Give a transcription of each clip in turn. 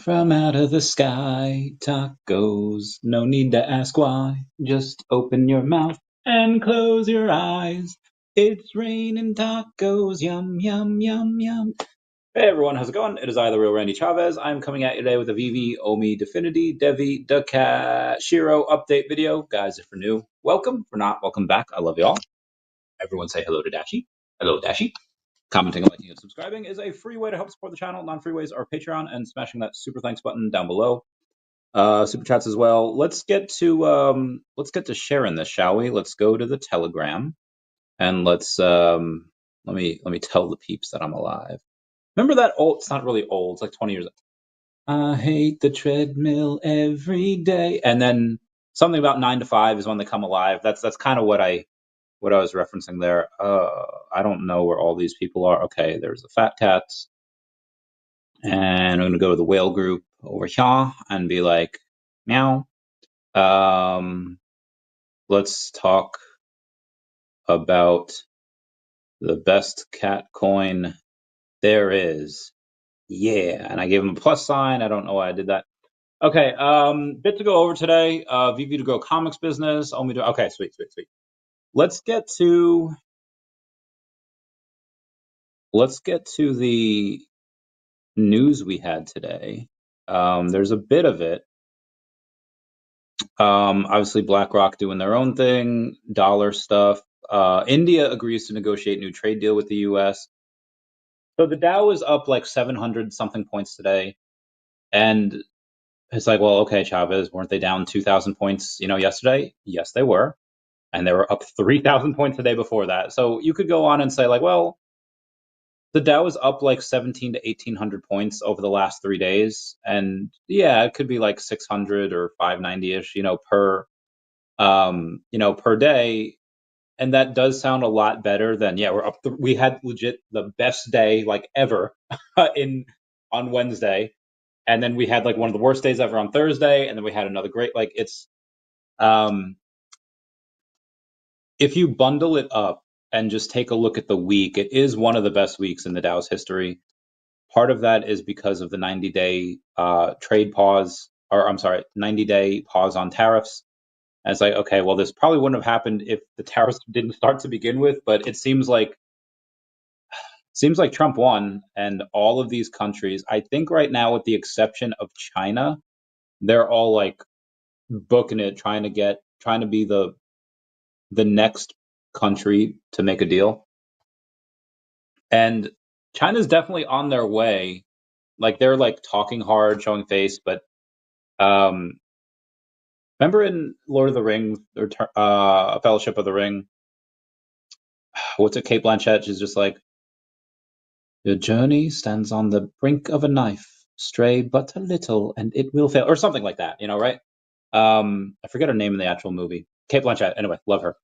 from out of the sky, tacos. No need to ask why. Just open your mouth and close your eyes. It's raining tacos. Yum, yum, yum, yum. Hey everyone, how's it going? It is I, the real Randy Chavez. I'm coming at you today with a VeVe, OMI, Definity, DEVVE, daCAT, SHIRO update video. Guys, if you're new, welcome. If you're not, welcome back. I love you all. Everyone say hello to Dashi. Hello, Dashi. Commenting, liking, and subscribing is a free way to help support the channel. Non-free ways are Patreon and smashing that super thanks button down below. Super chats as well. Let's get to sharing this, shall we? Let's go to the Telegram and let's let me tell the peeps that I'm alive. Remember that old? It's not really old. It's like 20 years old. I hate the treadmill every day, and then something about 9 to 5 is when they come alive. That's kind of what I was referencing there. I don't know where all these people are. Okay, there's the fat cats. And I'm going to go to the whale group over here and be like, meow. Let's talk about the best cat coin there is. Yeah, and I gave him a plus sign. I don't know why I did that. Okay, bit to go over today. VeVe to grow comics business. OMI to, okay, sweet. Let's get to the news we had today. There's a bit of it. Obviously BlackRock doing their own thing, dollar stuff. India agrees to negotiate new trade deal with the US. So the Dow is up like 700 something points today. And it's like, well, okay, Chavez, weren't they down 2,000 points, yesterday? Yes, they were. And they were up 3,000 points the day before that. So you could go on and say like, well, the Dow is up like 17 to 1,800 points over the last 3 days. And yeah, it could be like 600 or 590-ish, per day. And that does sound a lot better than, yeah, we're up. We had legit the best day like ever on Wednesday. And then we had like one of the worst days ever on Thursday. And then we had another great, like it's, if you bundle it up and just take a look at the week, it is one of the best weeks in the Dow's history. Part of that is because of the 90-day trade pause, or I'm sorry, 90-day pause on tariffs. And it's like, okay, well, this probably wouldn't have happened if the tariffs didn't start to begin with, but it seems like Trump won, and all of these countries, I think right now, with the exception of China, they're all like booking it, trying to be the next country to make a deal. And China's definitely on their way. Like they're like talking hard, showing face, but remember in Lord of the Rings or Fellowship of the Ring, what's it? Kate Blanchett is just like, your journey stands on the brink of a knife. Stray but a little, and it will fail, or something like that. Right? I forget her name in the actual movie. Kate Blanchett. Anyway, love her.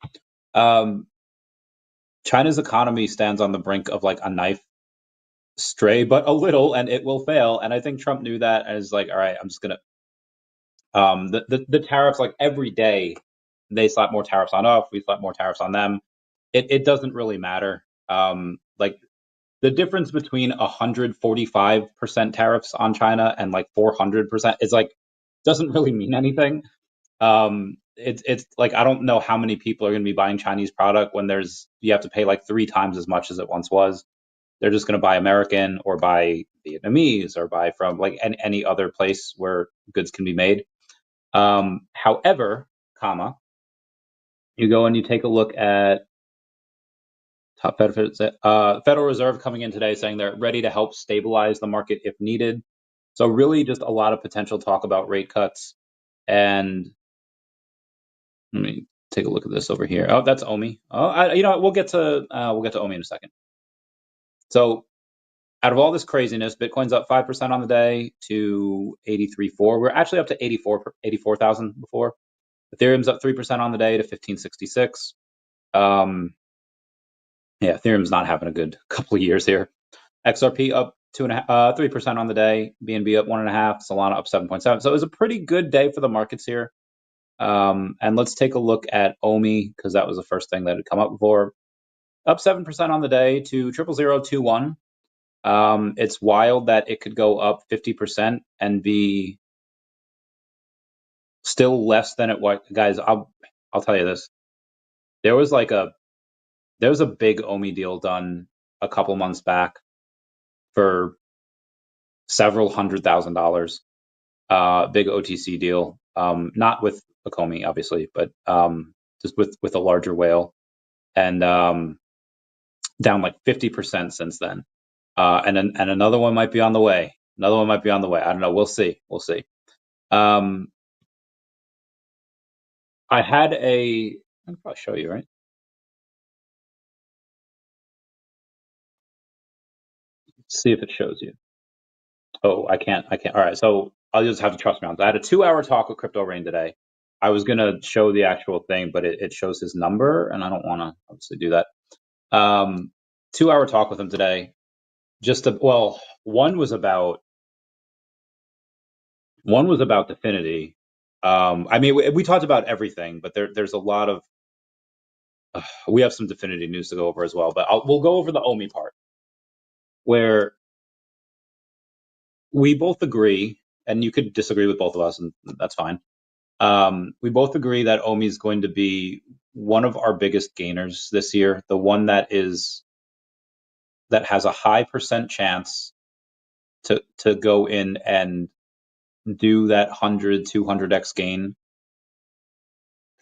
China's economy stands on the brink of like a knife. Stray but a little, and it will fail. And I think Trump knew that, and is like, all right, I'm just gonna. The tariffs, like every day, they slap more tariffs on us. We slap more tariffs on them. It doesn't really matter. Like the difference between 145% tariffs on China and like 400% is like doesn't really mean anything. It's like I don't know how many people are going to be buying Chinese product when you have to pay like 3 times as much as it once was. They're just going to buy American or buy Vietnamese or buy from like any other place where goods can be made. However, you go and you take a look at Federal Reserve coming in today saying they're ready to help stabilize the market if needed. So really just a lot of potential talk about rate cuts. And let me take a look at this over here. Oh, that's OMI. Oh, we'll get to OMI in a second. So out of all this craziness, Bitcoin's up 5% on the day to 83.4. We're actually up to 84,000 before. Ethereum's up 3% on the day to 1566. Yeah, Ethereum's not having a good couple of years here. XRP up 3% on the day. BNB up 1.5. Solana up 7.7. So it was a pretty good day for the markets here. And let's take a look at OMI because that was the first thing that had come up before. Up 7% on the day to 00021. It's wild that it could go up 50% and be still less than it was. Guys, I'll tell you this. There was a big OMI deal done a couple months back for several $100,000. Big OTC deal. Not with Akomi, obviously, but just with a larger whale, and down like 50% since then. And another one might be on the way. Another one might be on the way. I don't know. We'll see. We'll see. I had I can probably show you, right? See if it shows you. Oh, I can't. All right. So I'll just have to trust me on that. I had a 2-hour talk with Crypto Rain today. I was going to show the actual thing, but it shows his number, and I don't want to obviously do that. 2-hour talk with him today. One was about Definity. I mean, we talked about everything, but there's a lot of we have some Definity news to go over as well. But we'll go over the OMI part, where we both agree, and you could disagree with both of us, and that's fine. We both agree that OMI is going to be one of our biggest gainers this year, the one that has a high % chance to go in and do that 100, 200x gain,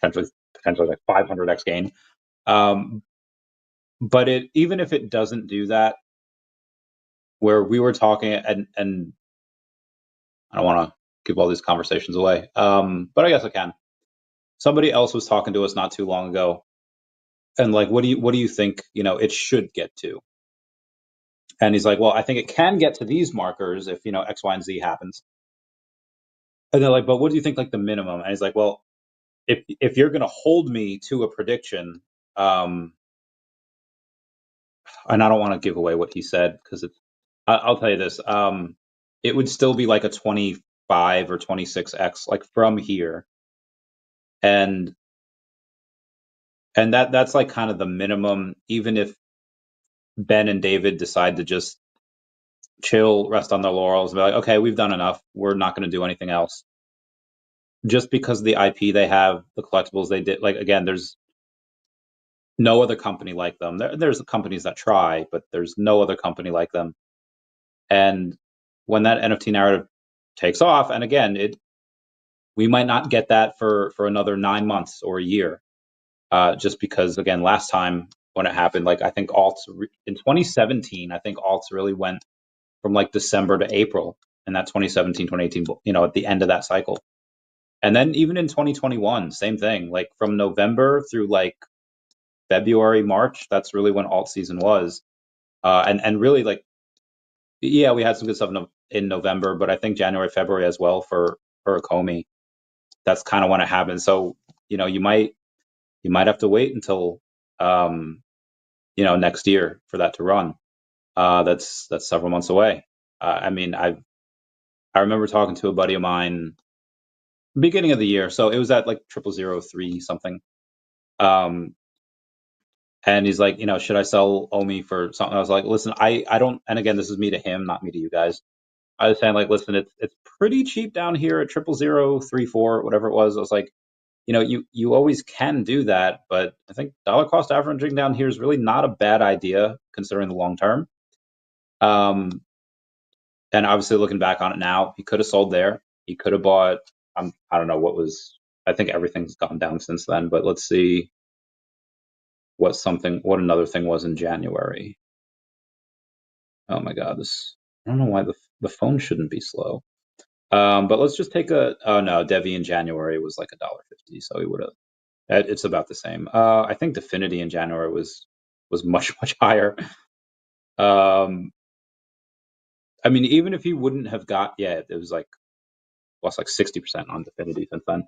potentially like 500x gain. But even if it doesn't do that, where we were talking, and I don't want to give all these conversations away, but I guess I can. Somebody else was talking to us not too long ago, and like, what do you think, it should get to? And he's like, well, I think it can get to these markers if X, Y, and Z happens. And they're like, but what do you think, like, the minimum? And he's like, well, if you're going to hold me to a prediction, and I don't want to give away what he said, because I'll tell you this, it would still be like a 25 or 26x, like, from here, and that's like kind of the minimum. Even if Ben and David decide to just chill, rest on their laurels, and be like, okay, we've done enough, we're not going to do anything else, just because of the IP they have, the collectibles they did. Like, again, there's no other company like them. There's companies that try, but there's no other company like them. And when that NFT narrative takes off, and again, we might not get that for another 9 months or a year, just because, again, last time when it happened, like, I think alts in 2017, I think alts really went from like December to April in that 2017, 2018, at the end of that cycle. And then even in 2021, same thing, like from November through like February, March, that's really when alt season was. And really, like, yeah, we had some good stuff in November, but I think January, February as well for Akomi. That's kind of when it happened. So, you might have to wait until next year for that to run. That's several months away. I mean, I remember talking to a buddy of mine beginning of the year. So it was at like 0003 something. And he's like, should I sell OMI for something? I was like, listen, I don't, and again, this is me to him, not me to you guys. I was saying, like, listen, it's pretty cheap down here at 0034, whatever it was. I was like, you always can do that, but I think dollar cost averaging down here is really not a bad idea considering the long term. And obviously looking back on it now, he could have sold there. He could have bought, I don't know I think everything's gone down since then, but let's see what another thing was in January. Oh my God, I don't know why the phone shouldn't be slow. But let's just take oh no, DEVI in January was like $1.50, so he would have, it's about the same. I think Definity in January was much, much higher. I mean, even if he wouldn't have it was like lost like 60% on Definity since then.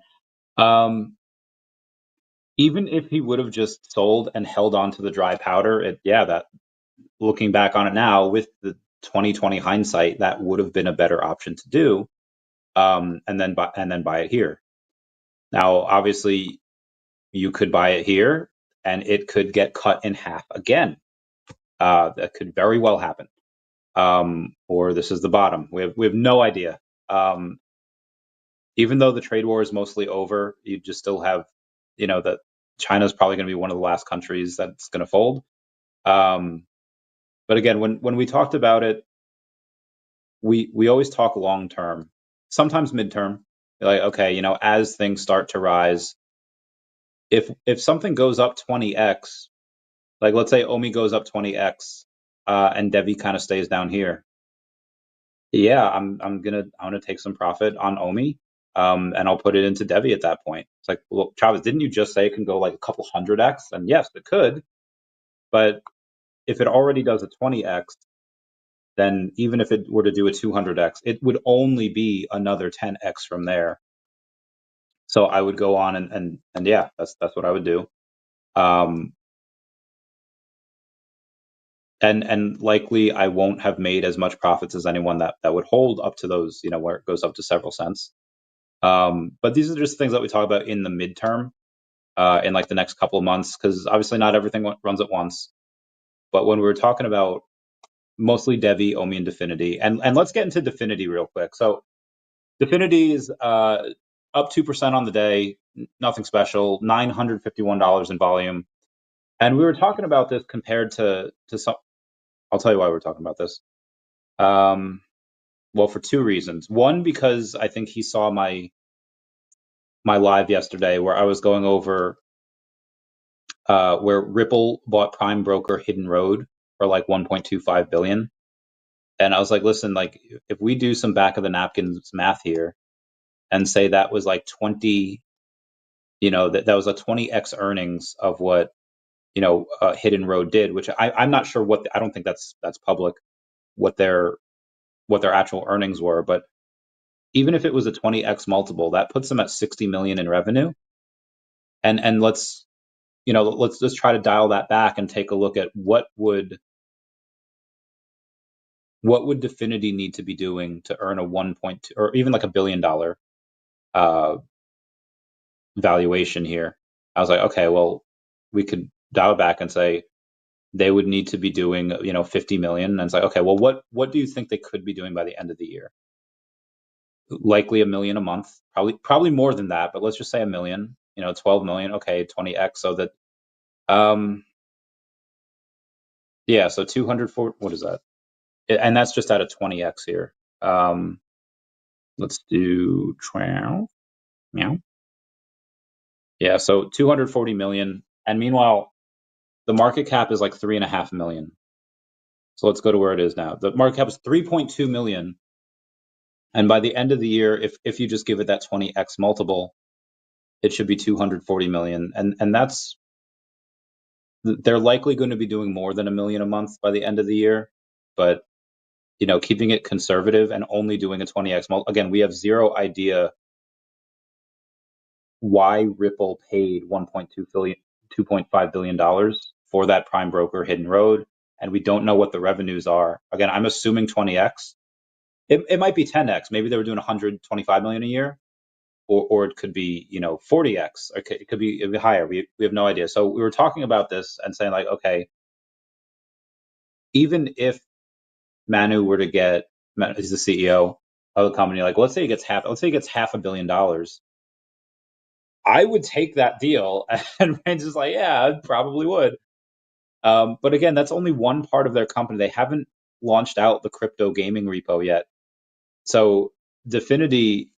Even if he would have just sold and held on to the dry powder, that, looking back on it now with the 2020 hindsight, that would have been a better option to do, and then buy it here. Now, obviously, you could buy it here, and it could get cut in half again. That could very well happen. or this is the bottom. We have no idea. Even though the trade war is mostly over, you just still have, that China's probably going to be one of the last countries that's going to fold. But again, when we talked about it, we always talk long term, sometimes midterm. Like, okay, as things start to rise, if something goes up 20x, like let's say OMI goes up 20x, and DEVI kind of stays down here. Yeah, I'm gonna take some profit on OMI, and I'll put it into DEVI at that point. It's like, well, Chavez, didn't you just say it can go like a couple 100x? And yes, it could, but if it already does a 20x, then even if it were to do a 200x, it would only be another 10x from there. So I would go on and yeah, that's what I would do. And likely I won't have made as much profits as anyone that would hold up to those, where it goes up to several cents. But these are just things that we talk about in the midterm, in like the next couple of months, because obviously not everything runs at once. But when we were talking about mostly DEVI, OMI, and Definity, and let's get into Definity real quick. So Definity is up 2% on the day, nothing special, $951 in volume. And we were talking about this compared to some. I'll tell you why we're talking about this. Well, for two reasons. One, because I think he saw my live yesterday where I was going over where Ripple bought prime broker Hidden Road for like 1.25 billion. And I was like, listen, like if we do some back of the napkins math here and say that was like 20, that was a 20x earnings of what, Hidden Road did, which I'm not sure what, I don't think that's public, what their actual earnings were. But even if it was a 20x multiple, that puts them at 60 million in revenue. And let's just try to dial that back and take a look at what would Definity need to be doing to earn a 1.2 or even like $1 billion valuation here. I was like, okay, well, we could dial back and say they would need to be doing 50 million. And it's like, okay, well, what do you think they could be doing by the end of the year? Likely $1 million a month, probably more than that, but let's just say $1 million. 12 million, okay, 20x, so that yeah, so 204, what is that? And that's just at a 20x here. Let's do 12. Meow. Yeah, so 240 million. And meanwhile, the market cap is like 3.5 million. So let's go to where it is now. The market cap is 3.2 million. And by the end of the year, if you just give it that 20x multiple, it should be 240 million. And that's, they're likely going to be doing more than $1 million a month by the end of the year. But, keeping it conservative and only doing a 20x multiple, again, we have zero idea why Ripple paid $2.5 billion for that prime broker Hidden Road, and we don't know what the revenues are. Again, I'm assuming 20x. It might be 10x. Maybe they were doing 125 million a year, or it could be 40x. Or it could be higher. We have no idea. So we were talking about this and saying like, okay, even if Manu were to get, he's the CEO of the company, like let's say he gets $500 million. I would take that deal. And Range is like, yeah, I probably would. But again, that's only one part of their company. They haven't launched out the crypto gaming repo yet. So Definity,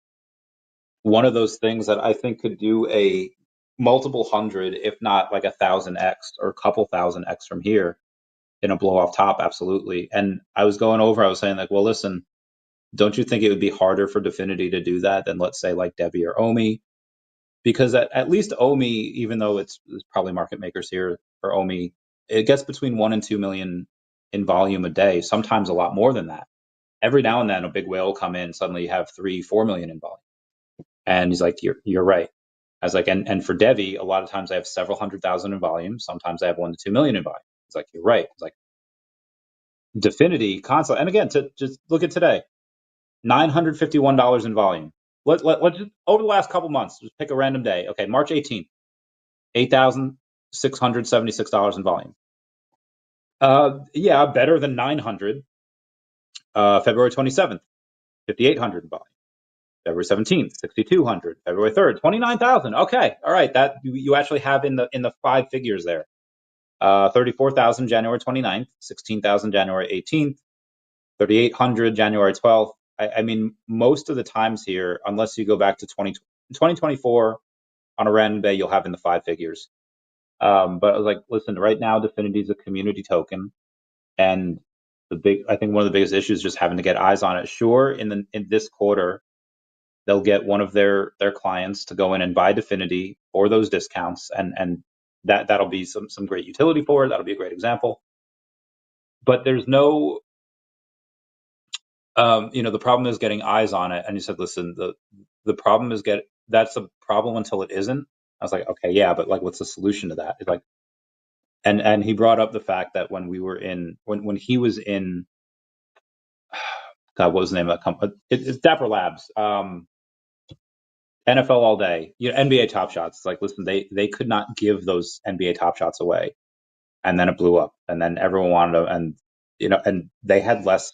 one of those things that I think could do a multiple hundred, if not like 1,000x or a couple 1,000x from here in a blow off top, absolutely. And I was saying like, well, listen, don't you think it would be harder for Definity to do that than let's say like DEVI or OMI? Because at least OMI, even though it's probably market makers here for OMI, it gets between 1 and 2 million in volume a day, sometimes a lot more than that. Every now and then a big whale will come in, suddenly you have 3-4 million in volume. And he's like, you're right. I was like, and for DEVI, a lot of times I have several 100,000 in volume. Sometimes I have 1 to 2 million in volume. He's like, you're right. It's like Definity console. And again, to just look at today, $951 in volume. Let's just, over the last couple months, just pick a random day. Okay, March 18th, $8,676 in volume. Yeah, better than 900. February 27th, 5,800 volume. February 17th, 6,200. February 3rd, 29,000. Okay, all right. That you actually have in the five figures there. 34,000 January 29th, 16,000 January 18th, 3,800 January 12th. I mean, most of the times here, unless you go back to 2024 on a random day, you'll have in the five figures. But I was like, listen, right now, Definity is a community token, and I think one of the biggest issues is just having to get eyes on it. Sure, in this quarter, they'll get one of their clients to go in and buy Definity for those discounts, and that'll be some great utility for it. That'll be a great example. But there's no, the problem is getting eyes on it. And you said, listen, the problem is that's a problem until it isn't. I was like, okay, yeah, but like, what's the solution to that? It's like, and he brought up the fact that when he was in, God, what was the name of that company? It's Dapper Labs. NFL all day, NBA Top Shots. It's like, listen, they could not give those NBA Top Shots away, and then it blew up, and then everyone wanted them, and they had less.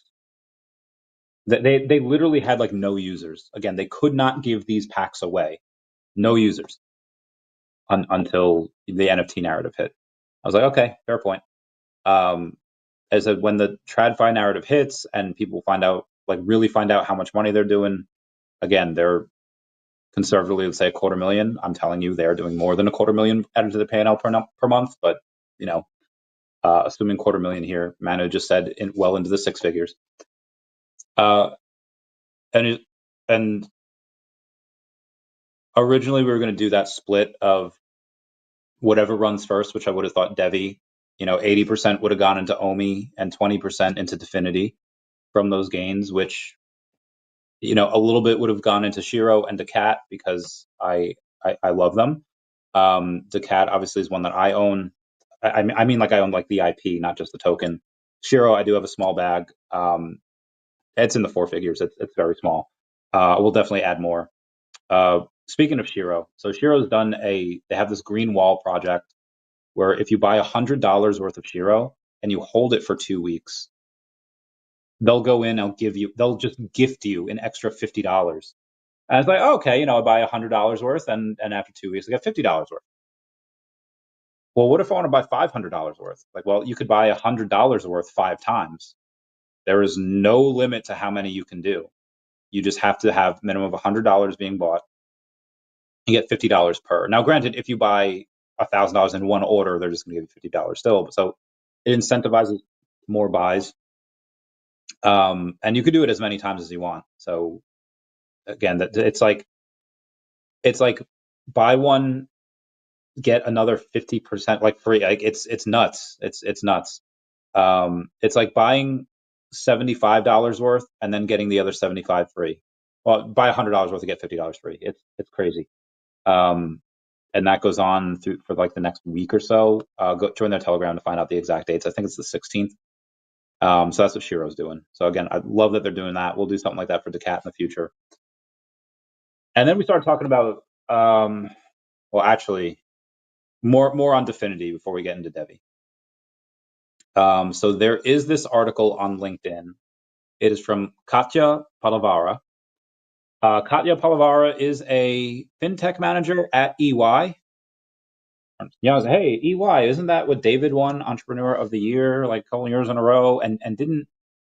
They literally had like no users. Again, they could not give these packs away, no users, until the NFT narrative hit. I was like, okay, fair point. As when the TradFi narrative hits and people really find out how much money they're doing, again, they're conservatively, let's say $250,000. I'm telling you, they're doing more than $250,000 added to the P&L per month. But assuming $250,000 here, Manu just said well into the six figures. And originally we were going to do that split of whatever runs first, which I would have thought DEVI, 80% would have gone into OMI and 20% into Definity from those gains, which, a little bit would have gone into Shiro and daCAT because I love them. daCAT obviously is one that I own. I mean, like I own like the IP, not just the token. Shiro, I do have a small bag. It's in the four figures. It's very small. We'll definitely add more. Speaking of Shiro, so Shiro's they have this green wall project where if you buy $100 worth of Shiro and you hold it for 2 weeks, they'll go in, they'll just gift you an extra $50. And it's like, oh, okay, I buy $100 worth and after 2 weeks I get $50 worth. Well, what if I want to buy $500 worth? Like, well, you could buy $100 worth 5 times. There is no limit to how many you can do. You just have to have minimum of $100 being bought. You get $50 per. Now, granted, if you buy $1,000 in one order, they're just going to give you $50 still. So it incentivizes more buys. And you could do it as many times as you want. So again, it's like buy one, get another 50% like free. Like it's nuts. It's nuts. It's like buying $75 worth and then getting the other 75 free. Well, buy $100 worth and get $50 free. It's crazy. And that goes on for like the next week or so. Go join their Telegram to find out the exact dates. I think it's the 16th. So that's what Shiro's doing. So again, I love that they're doing that. We'll do something like that for daCAT in the future. And then we started talking about, actually, more on Definity before we get into DEVI. So there is this article on LinkedIn. It is from Katya Palavara. Katya Palavara is a fintech manager at EY. Yeah, I was like, hey, EY, isn't that what David won Entrepreneur of the Year like a couple years in a row? And didn't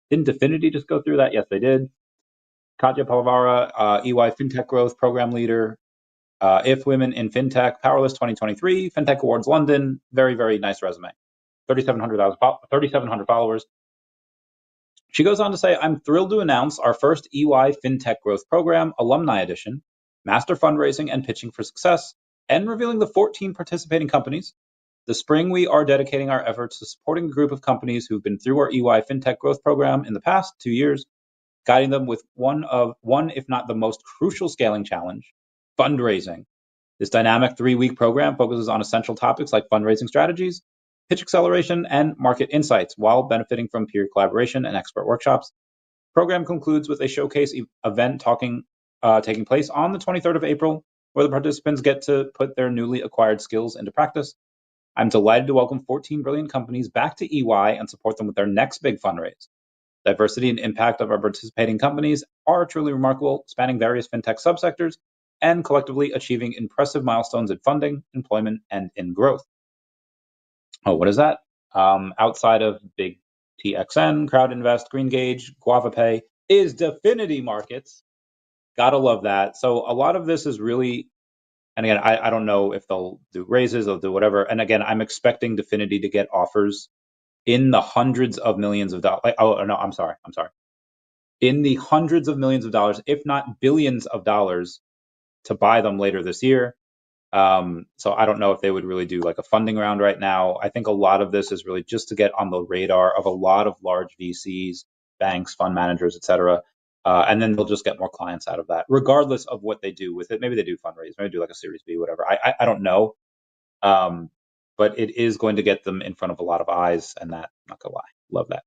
Definity just go through that? Yes, they did. Katya Palavara, EY FinTech Growth Program Leader. If Women in FinTech, Powerless 2023, FinTech Awards London. Very, very nice resume. 3,700 followers. She goes on to say, I'm thrilled to announce our first EY FinTech Growth Program, Alumni Edition, Master Fundraising and Pitching for Success, and revealing the 14 participating companies. This spring, we are dedicating our efforts to supporting a group of companies who've been through our EY FinTech Growth Program in the past 2 years, guiding them with one, if not the most crucial scaling challenge, fundraising. This dynamic 3-week program focuses on essential topics like fundraising strategies, pitch acceleration, and market insights, while benefiting from peer collaboration and expert workshops. The program concludes with a showcase event taking place on the 23rd of April, where the participants get to put their newly acquired skills into practice. I'm delighted to welcome 14 brilliant companies back to EY and support them with their next big fundraise. Diversity and impact of our participating companies are truly remarkable, spanning various fintech subsectors and collectively achieving impressive milestones in funding, employment, and in growth. Oh, what is that? Outside of Big TXN, CrowdInvest, GreenGage, GuavaPay, is Definity Markets. Gotta love that. So a lot of this is really, and again, I don't know if they'll do raises, they'll do whatever. And again, I'm expecting Definity to get offers in the hundreds of millions of dollars. Oh, no, I'm sorry. In the hundreds of millions of dollars, if not billions of dollars, to buy them later this year. So I don't know if they would really do like a funding round right now. I think a lot of this is really just to get on the radar of a lot of large VCs, banks, fund managers, et cetera. And then they'll just get more clients out of that, regardless of what they do with it. Maybe they do fundraise, maybe do like a Series B, whatever. I don't know. But it is going to get them in front of a lot of eyes, and that, I'm not gonna lie, love that.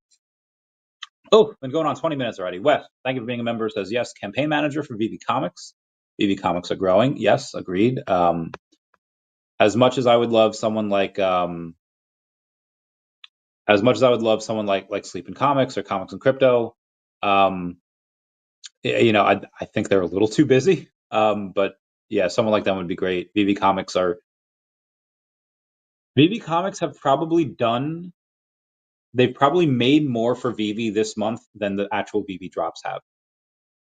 Oh, been going on 20 minutes already. Wes, thank you for being a member. Says yes, campaign manager for VeVe Comics. VeVe Comics are growing. Yes, agreed. As much as I would love someone like Sleeping Comics or Comics and Crypto, you know, I think they're a little too busy. But yeah, someone like them would be great. VeVe Comics have probably done. They've probably made more for VeVe this month than the actual VeVe drops have.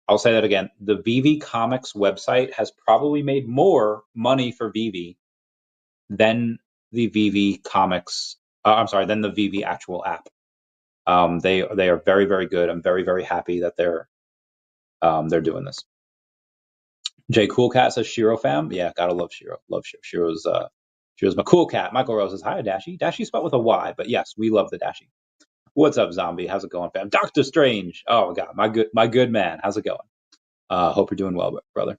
I'll say that again. The VeVe Comics website has probably made more money for VeVe than the VeVe Comics. Than the VeVe actual app. They are very, very good. I'm very, very happy that they're doing this. Jay Coolcat says Shiro fam. Yeah, gotta love Shiro. Love Shiro. Shiro's my cool cat. Michael Rose says hi, Dashi. Dashi spelled with a Y, but yes, we love the Dashi. What's up, zombie? How's it going, fam? Doctor Strange. Oh my God, my good man. How's it going? Hope you're doing well, brother.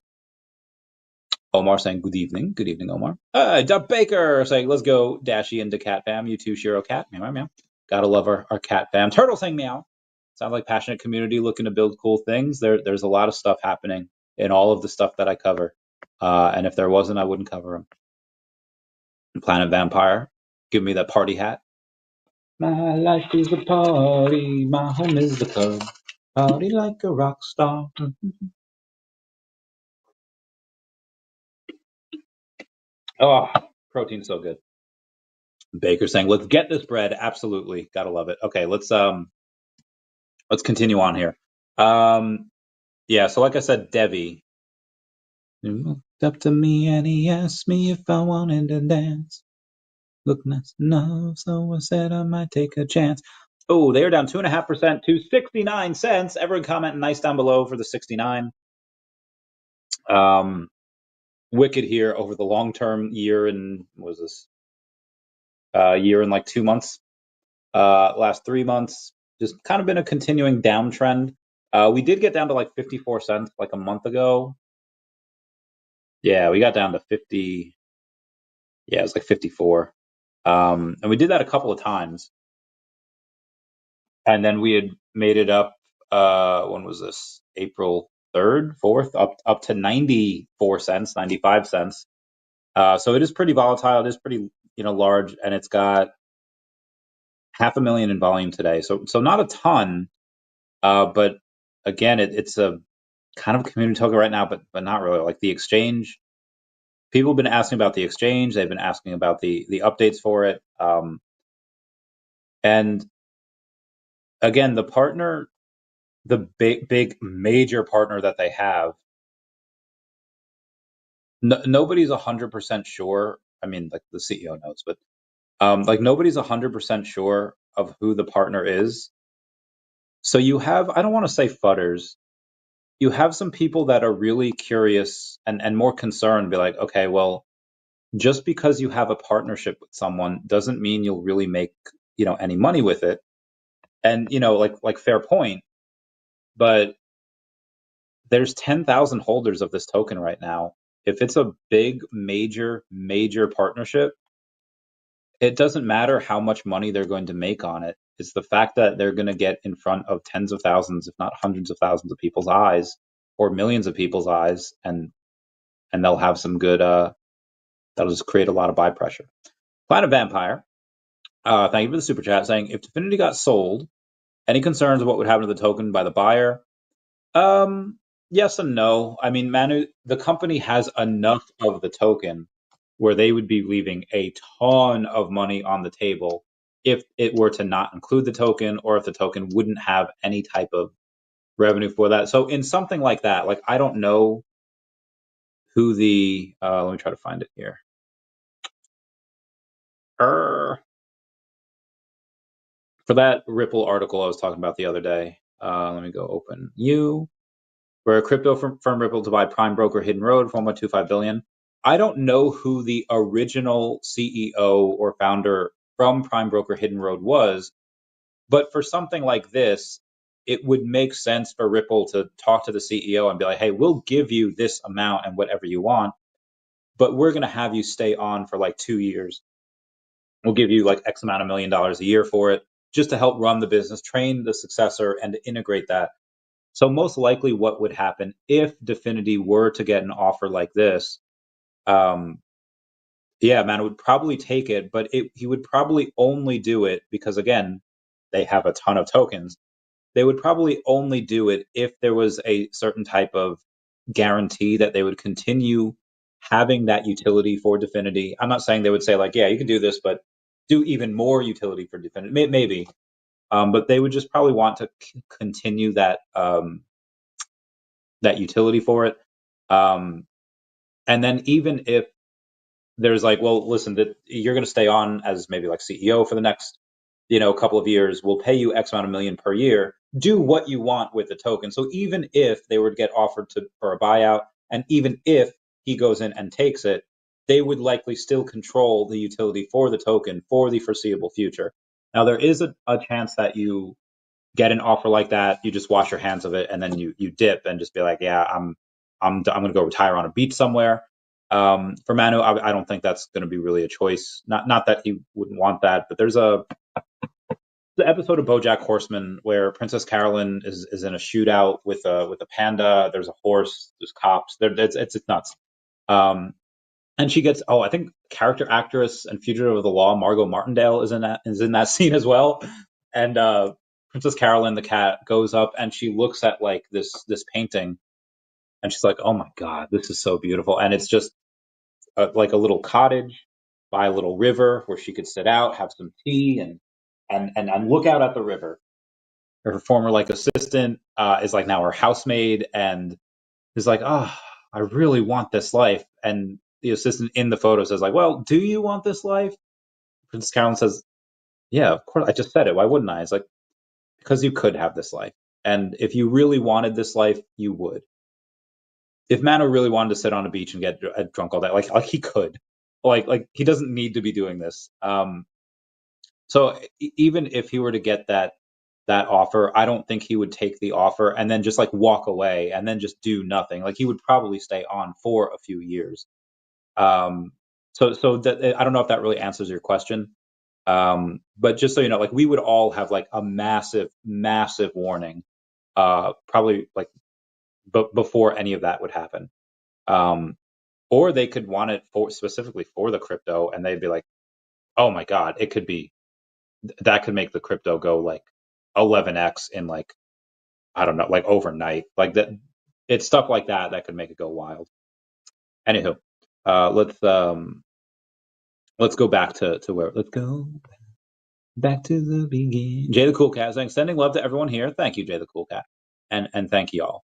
Omar saying good evening. Good evening, Omar. Dub Baker saying let's go, Dashi and daCAT fam. You too, Shiro cat. Meow, meow. Gotta love our cat fam. Turtle saying meow. Sounds like passionate community looking to build cool things. There's a lot of stuff happening in all of the stuff that I cover. And if there wasn't, I wouldn't cover them. Planet Vampire, give me that party hat. My life is a party. My home is the club. Party like a rock star. Oh, protein's so good. Baker saying, "Let's get this bread." Absolutely, gotta love it. Okay, let's continue on here. Yeah, so like I said, DEVVE. He looked up to me and he asked me if I wanted to dance. Look nice enough, so I said I might take a chance. Oh, they are down 2.5% to 69 cents. Everyone comment nice down below for the 69. Wicked here over the long term year and what was this? Year and like 2 months. Last 3 months, just kind of been a continuing downtrend. We did get down to like 54 cents like a month ago. Yeah, we got down to 50. Yeah, it was like 54. And we did that a couple of times. And then we had made it up, when was this? April 3rd, 4th, up to 94 cents, 95 cents. So it is pretty volatile. It is pretty, large, and it's got 500,000 in volume today. So not a ton, but again, it's a kind of a community token right now, but not really. Like the exchange, people have been asking about the exchange. They've been asking about the updates for it. And again, the partner, the big major partner that they have, nobody's 100% sure. I mean, like the CEO knows, but like nobody's 100% sure of who the partner is. So you have, I don't want to say fudders, you have some people that are really curious and more concerned, be like, okay, well, just because you have a partnership with someone doesn't mean you'll really make, any money with it. And, like fair point, but there's 10,000 holders of this token right now. If it's a big, major partnership, it doesn't matter how much money they're going to make on it. It's the fact that they're going to get in front of tens of thousands, if not hundreds of thousands of people's eyes, or millions of people's eyes, and they'll have some good, that'll just create a lot of buy pressure. Planet Vampire, thank you for the super chat, saying, if Definity got sold, Any concerns of what would happen to the token by the buyer? Yes and no. I mean, Manu, the company has enough of the token where they would be leaving a ton of money on the table if it were to not include the token, or if the token wouldn't have any type of revenue for that. So in something like that, like I don't know who the let me try to find it here. For that Ripple article I was talking about the other day, let me go open you. Where a crypto firm Ripple to buy prime broker Hidden Road for 1.25 billion. I don't know who the original CEO or founder from prime broker Hidden Road was, but for something like this, it would make sense for Ripple to talk to the CEO and be like, hey, we'll give you this amount and whatever you want, but we're going to have you stay on for like 2 years. We'll give you like X amount of $1 million a year for it, just to help run the business, train the successor, and to integrate that. So most likely what would happen if Definity were to get an offer like this, yeah, man, it would probably take it, but he would probably only do it because, again, they have a ton of tokens. They would probably only do it if there was a certain type of guarantee that they would continue having that utility for Definity. I'm not saying they would say like, yeah, you can do this, but do even more utility for Definity. Maybe, but they would just probably want to continue that that utility for it. And then even if there's like, well, listen, that you're going to stay on as maybe like CEO for the next, couple of years. We'll pay you X amount of million per year. Do what you want with the token. So even if they were to get offered for a buyout, and even if he goes in and takes it, they would likely still control the utility for the token for the foreseeable future. Now, there is a chance that you get an offer like that, you just wash your hands of it, and then you dip and just be like, yeah, I'm going to go retire on a beach somewhere. For Manu, I don't think that's going to be really a choice. Not that he wouldn't want that, but there's the episode of BoJack Horseman where Princess Carolyn is in a shootout with a panda. There's a horse. There's cops. It's nuts. And she gets, I think character actress and fugitive of the law Margot Martindale is in that scene as well. And Princess Carolyn the cat goes up and she looks at like this painting, and she's like, oh my god, this is so beautiful. And it's just like a little cottage by a little river where she could sit out, have some tea, and look out at the river. Her former like assistant is like now her housemaid, and is like, I really want this life. And the assistant in the photo says like, well, do you want this life? Princess Carolyn says, yeah, of course. I just said it. Why wouldn't I? It's like, because you could have this life. And if you really wanted this life, you would. If Mano really wanted to sit on a beach and get drunk all day, like he could, like he doesn't need to be doing this. So even if he were to get that offer, I don't think he would take the offer and then just like walk away and then just do nothing. Like he would probably stay on for a few years. So that, I don't know if that really answers your question. But just so you know, like we would all have like a massive, massive warning, probably like before any of that would happen. Or they could want it specifically for the crypto, and they'd be like, oh my god, it could be that could make the crypto go like 11x in like, I don't know, like overnight. Like that, it's stuff like that that could make it go wild. Anywho, let's go back to where let's go back to the beginning. Jay the Cool Cat saying, sending love to everyone here. Thank you, Jay the Cool Cat, and thank you all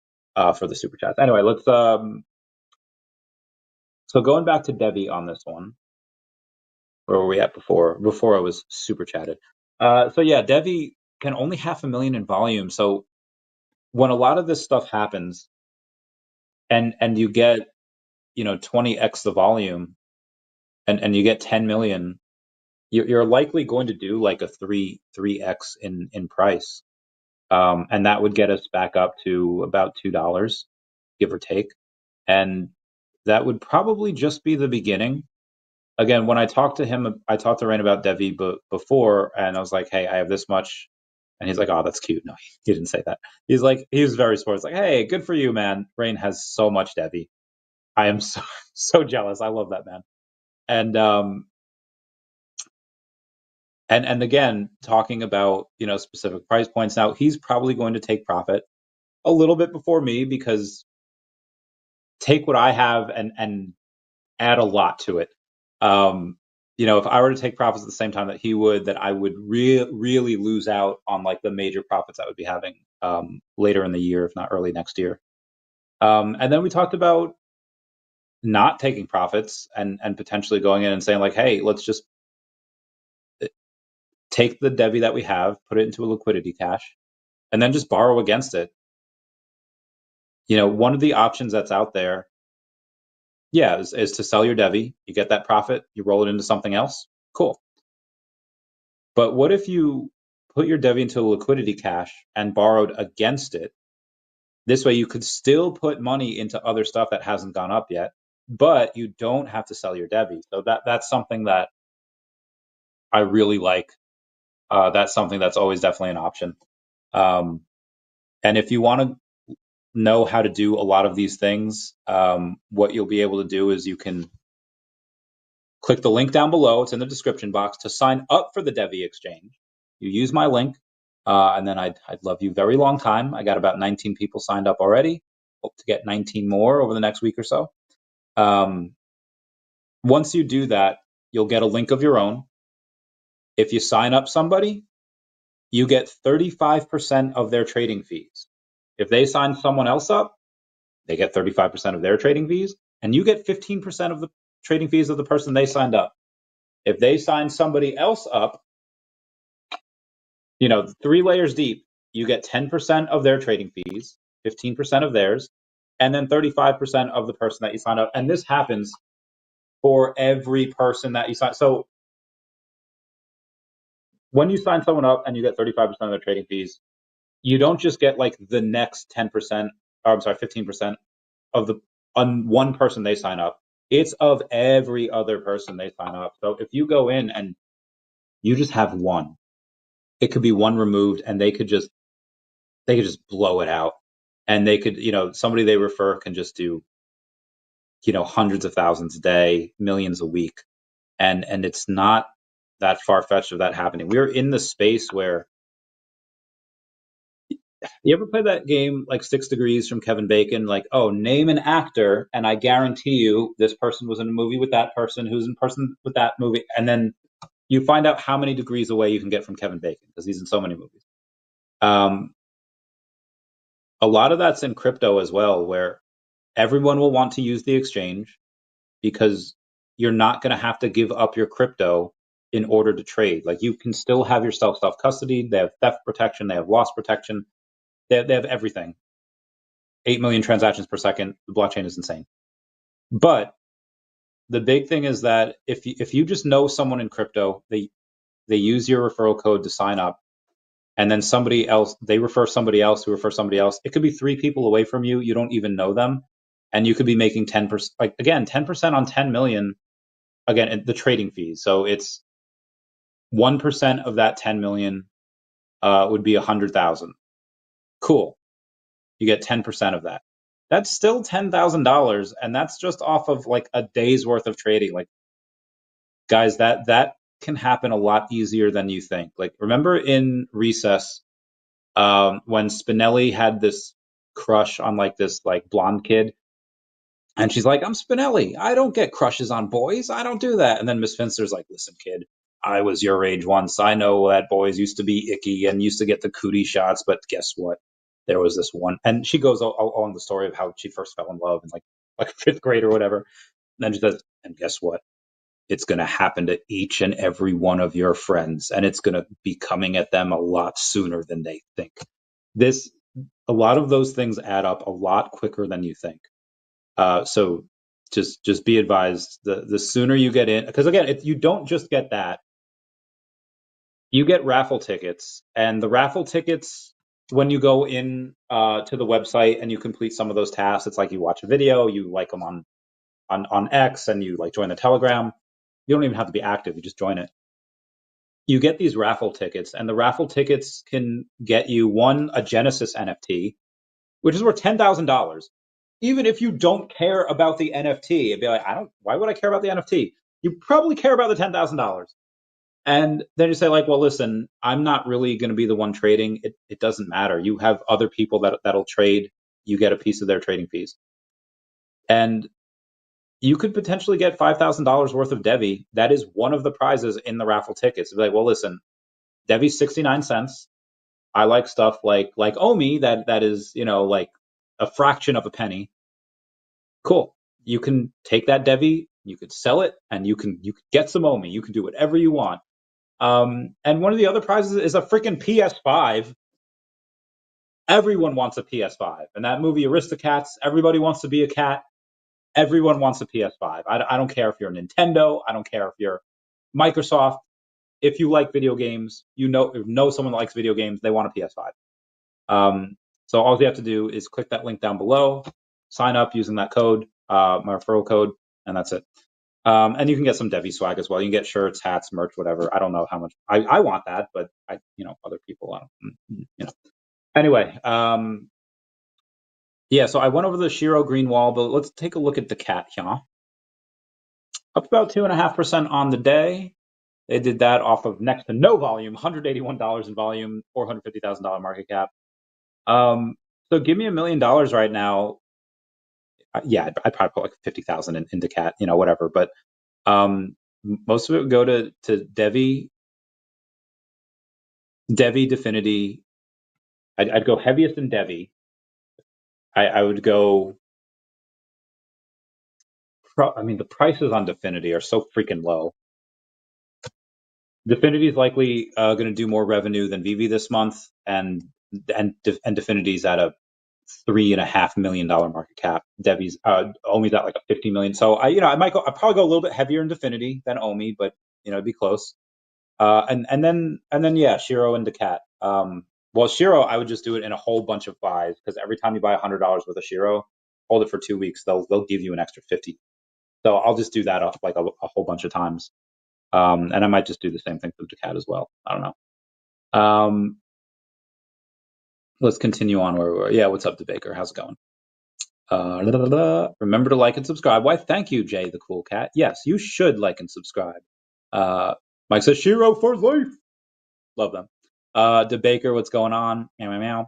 for the super chats. Anyway, let's so going back to DEVI on this one. Where were we at before I was super chatted? So yeah, DEVI can only 500,000 in volume. So when a lot of this stuff happens, and you get 20x the volume, and you get 10 million, you're likely going to do like a 3x in price, and that would get us back up to about $2, give or take, and that would probably just be the beginning. Again, when I talked to Rain about DEVI before, and I was like, hey, I have this much. And he's like, oh, that's cute. No, he didn't say that. He was very sports. Like, hey, good for you, man. Rain has so much DEVI. I am so, so jealous. I love that man. And And again, talking about, specific price points. Now, he's probably going to take profit a little bit before me, because take what I have and add a lot to it. If I were to take profits at the same time that he would, that I would really lose out on like the major profits I would be having later in the year, if not early next year. And then we talked about not taking profits and potentially going in and saying like, hey, let's just take the DEVI that we have, put it into a liquidity cache, and then just borrow against it. One of the options that's out there, is to sell your DEVI. You get that profit, you roll it into something else. Cool. But what if you put your DEVI into a liquidity cache and borrowed against it? This way you could still put money into other stuff that hasn't gone up yet, but you don't have to sell your DEVI. So that's something that I really like. That's something that's always definitely an option. And if you want to know how to do a lot of these things, what you'll be able to do is you can click the link down below. It's in the description box to sign up for the DEVI exchange. You use my link, and then I'd love you very long time. I got about 19 people signed up already. Hope to get 19 more over the next week or so. Once you do that, you'll get a link of your own. If you sign up somebody, you get 35% of their trading fees. If they sign someone else up, they get 35% of their trading fees, and you get 15% of the trading fees of the person they signed up. If they sign somebody else up, 3 layers deep, you get 10% of their trading fees, 15% of theirs, and then 35% of the person that you signed up. And this happens for every person that you sign. So when you sign someone up and you get 35% of their trading fees, you don't just get like the next 10%, or I'm sorry, 15% of the on one person they sign up. It's of every other person they sign up. So if you go in and you just have one, it could be one removed, and they could just blow it out. And they could, somebody they refer can just do, hundreds of thousands a day, millions a week. And it's not that far-fetched of that happening. We're in the space where, you ever play that game like 6 Degrees from Kevin Bacon? Like, oh, name an actor, and I guarantee you this person was in a movie with that person, who's in person with that movie. And then you find out how many degrees away you can get from Kevin Bacon, because he's in so many movies. A lot of that's in crypto as well, where everyone will want to use the exchange, because you're not going to have to give up your crypto in order to trade. Like, you can still have your stuff self-custodied. They have theft protection. They have loss protection. They have everything. 8 million transactions per second. The blockchain is insane. But the big thing is that if you just know someone in crypto, they use your referral code to sign up, and then somebody else, they refer somebody else who refer somebody else. It could be 3 people away from you. You don't even know them. And you could be making 10%, like, again, 10% on 10 million, again, the trading fees. So it's 1% of that 10 million would be 100,000. Cool. You get 10% of that. That's still $10,000, and that's just off of like a day's worth of trading. Like, guys, that can happen a lot easier than you think. Like, remember in Recess, when Spinelli had this crush on like this like blonde kid, and she's like, I'm Spinelli. I don't get crushes on boys. I don't do that. And then Miss Finster's like, listen, kid, I was your age once. I know that boys used to be icky and used to get the cootie shots, but guess what? There was this one. And she goes along the story of how she first fell in love in like 5th grade or whatever. And then she says, and guess what? It's going to happen to each and every one of your friends, and it's going to be coming at them a lot sooner than they think. A lot of those things add up a lot quicker than you think. So just be advised, the sooner you get in, because again, if you don't just get that, you get raffle tickets, and the raffle tickets, when you go in to the website and you complete some of those tasks, it's like you watch a video, you like them on X, and you like join the Telegram. You don't even have to be active, you just join it. You get these raffle tickets, and the raffle tickets can get you a Genesis NFT, which is worth $10,000. Even if you don't care about the NFT, it'd be like, why would I care about the NFT? You probably care about the $10,000. And then you say like, well, listen, I'm not really going to be the one trading. It doesn't matter. You have other people that'll trade. You get a piece of their trading fees. And you could potentially get $5,000 worth of DEVI. That is one of the prizes in the raffle tickets. It's like, well, listen, DEVI's 69 cents. I like stuff like OMI that is, like a fraction of a penny. Cool. You can take that DEVI, you could sell it, and you can get some OMI. You can do whatever you want. And one of the other prizes is a freaking PS5. Everyone wants a PS5. And that movie Aristocats, everybody wants to be a cat. Everyone wants a PS5. I don't care if you're Nintendo. I don't care if you're Microsoft. If you like video games, know someone that likes video games, they want a PS5. So all you have to do is click that link down below, sign up using that code, my referral code, and that's it. And you can get some DEVI swag as well. You can get shirts, hats, merch, whatever. I don't know how much. I want that, but other people, Anyway, yeah, so I went over the Shiro green wall, but let's take a look at daCAT here. Up about 2.5% on the day. They did that off of next to no volume, $181 in volume, $450,000 market cap. So give me $1 million right now. Yeah, I'd probably put like 50,000 in daCAT, whatever. But most of it would go to DEVI, Definity. I'd go heaviest in DEVI. I would go. The prices on Definity are so freaking low. Definity is likely going to do more revenue than VeVe this month, and Definity is at a $3.5 million market cap. DEVI's OMI's at like a 50 million. So I'd probably go a little bit heavier in Definity than OMI, but it'd be close. And then yeah, Shiro and daCAT. Well, Shiro, I would just do it in a whole bunch of buys, because every time you buy $100 worth of Shiro, hold it for 2 weeks, they'll give you an extra 50. So I'll just do that like a whole bunch of times. And I might just do the same thing for daCAT as well. I don't know. Let's continue on where we were. Yeah, what's up, DeBaker? How's it going? Remember to like and subscribe. Why, thank you, Jay the Cool Cat. Yes, you should like and subscribe. Mike says, Shiro for life. Love them. DeBaker, what's going on? Meow, meow,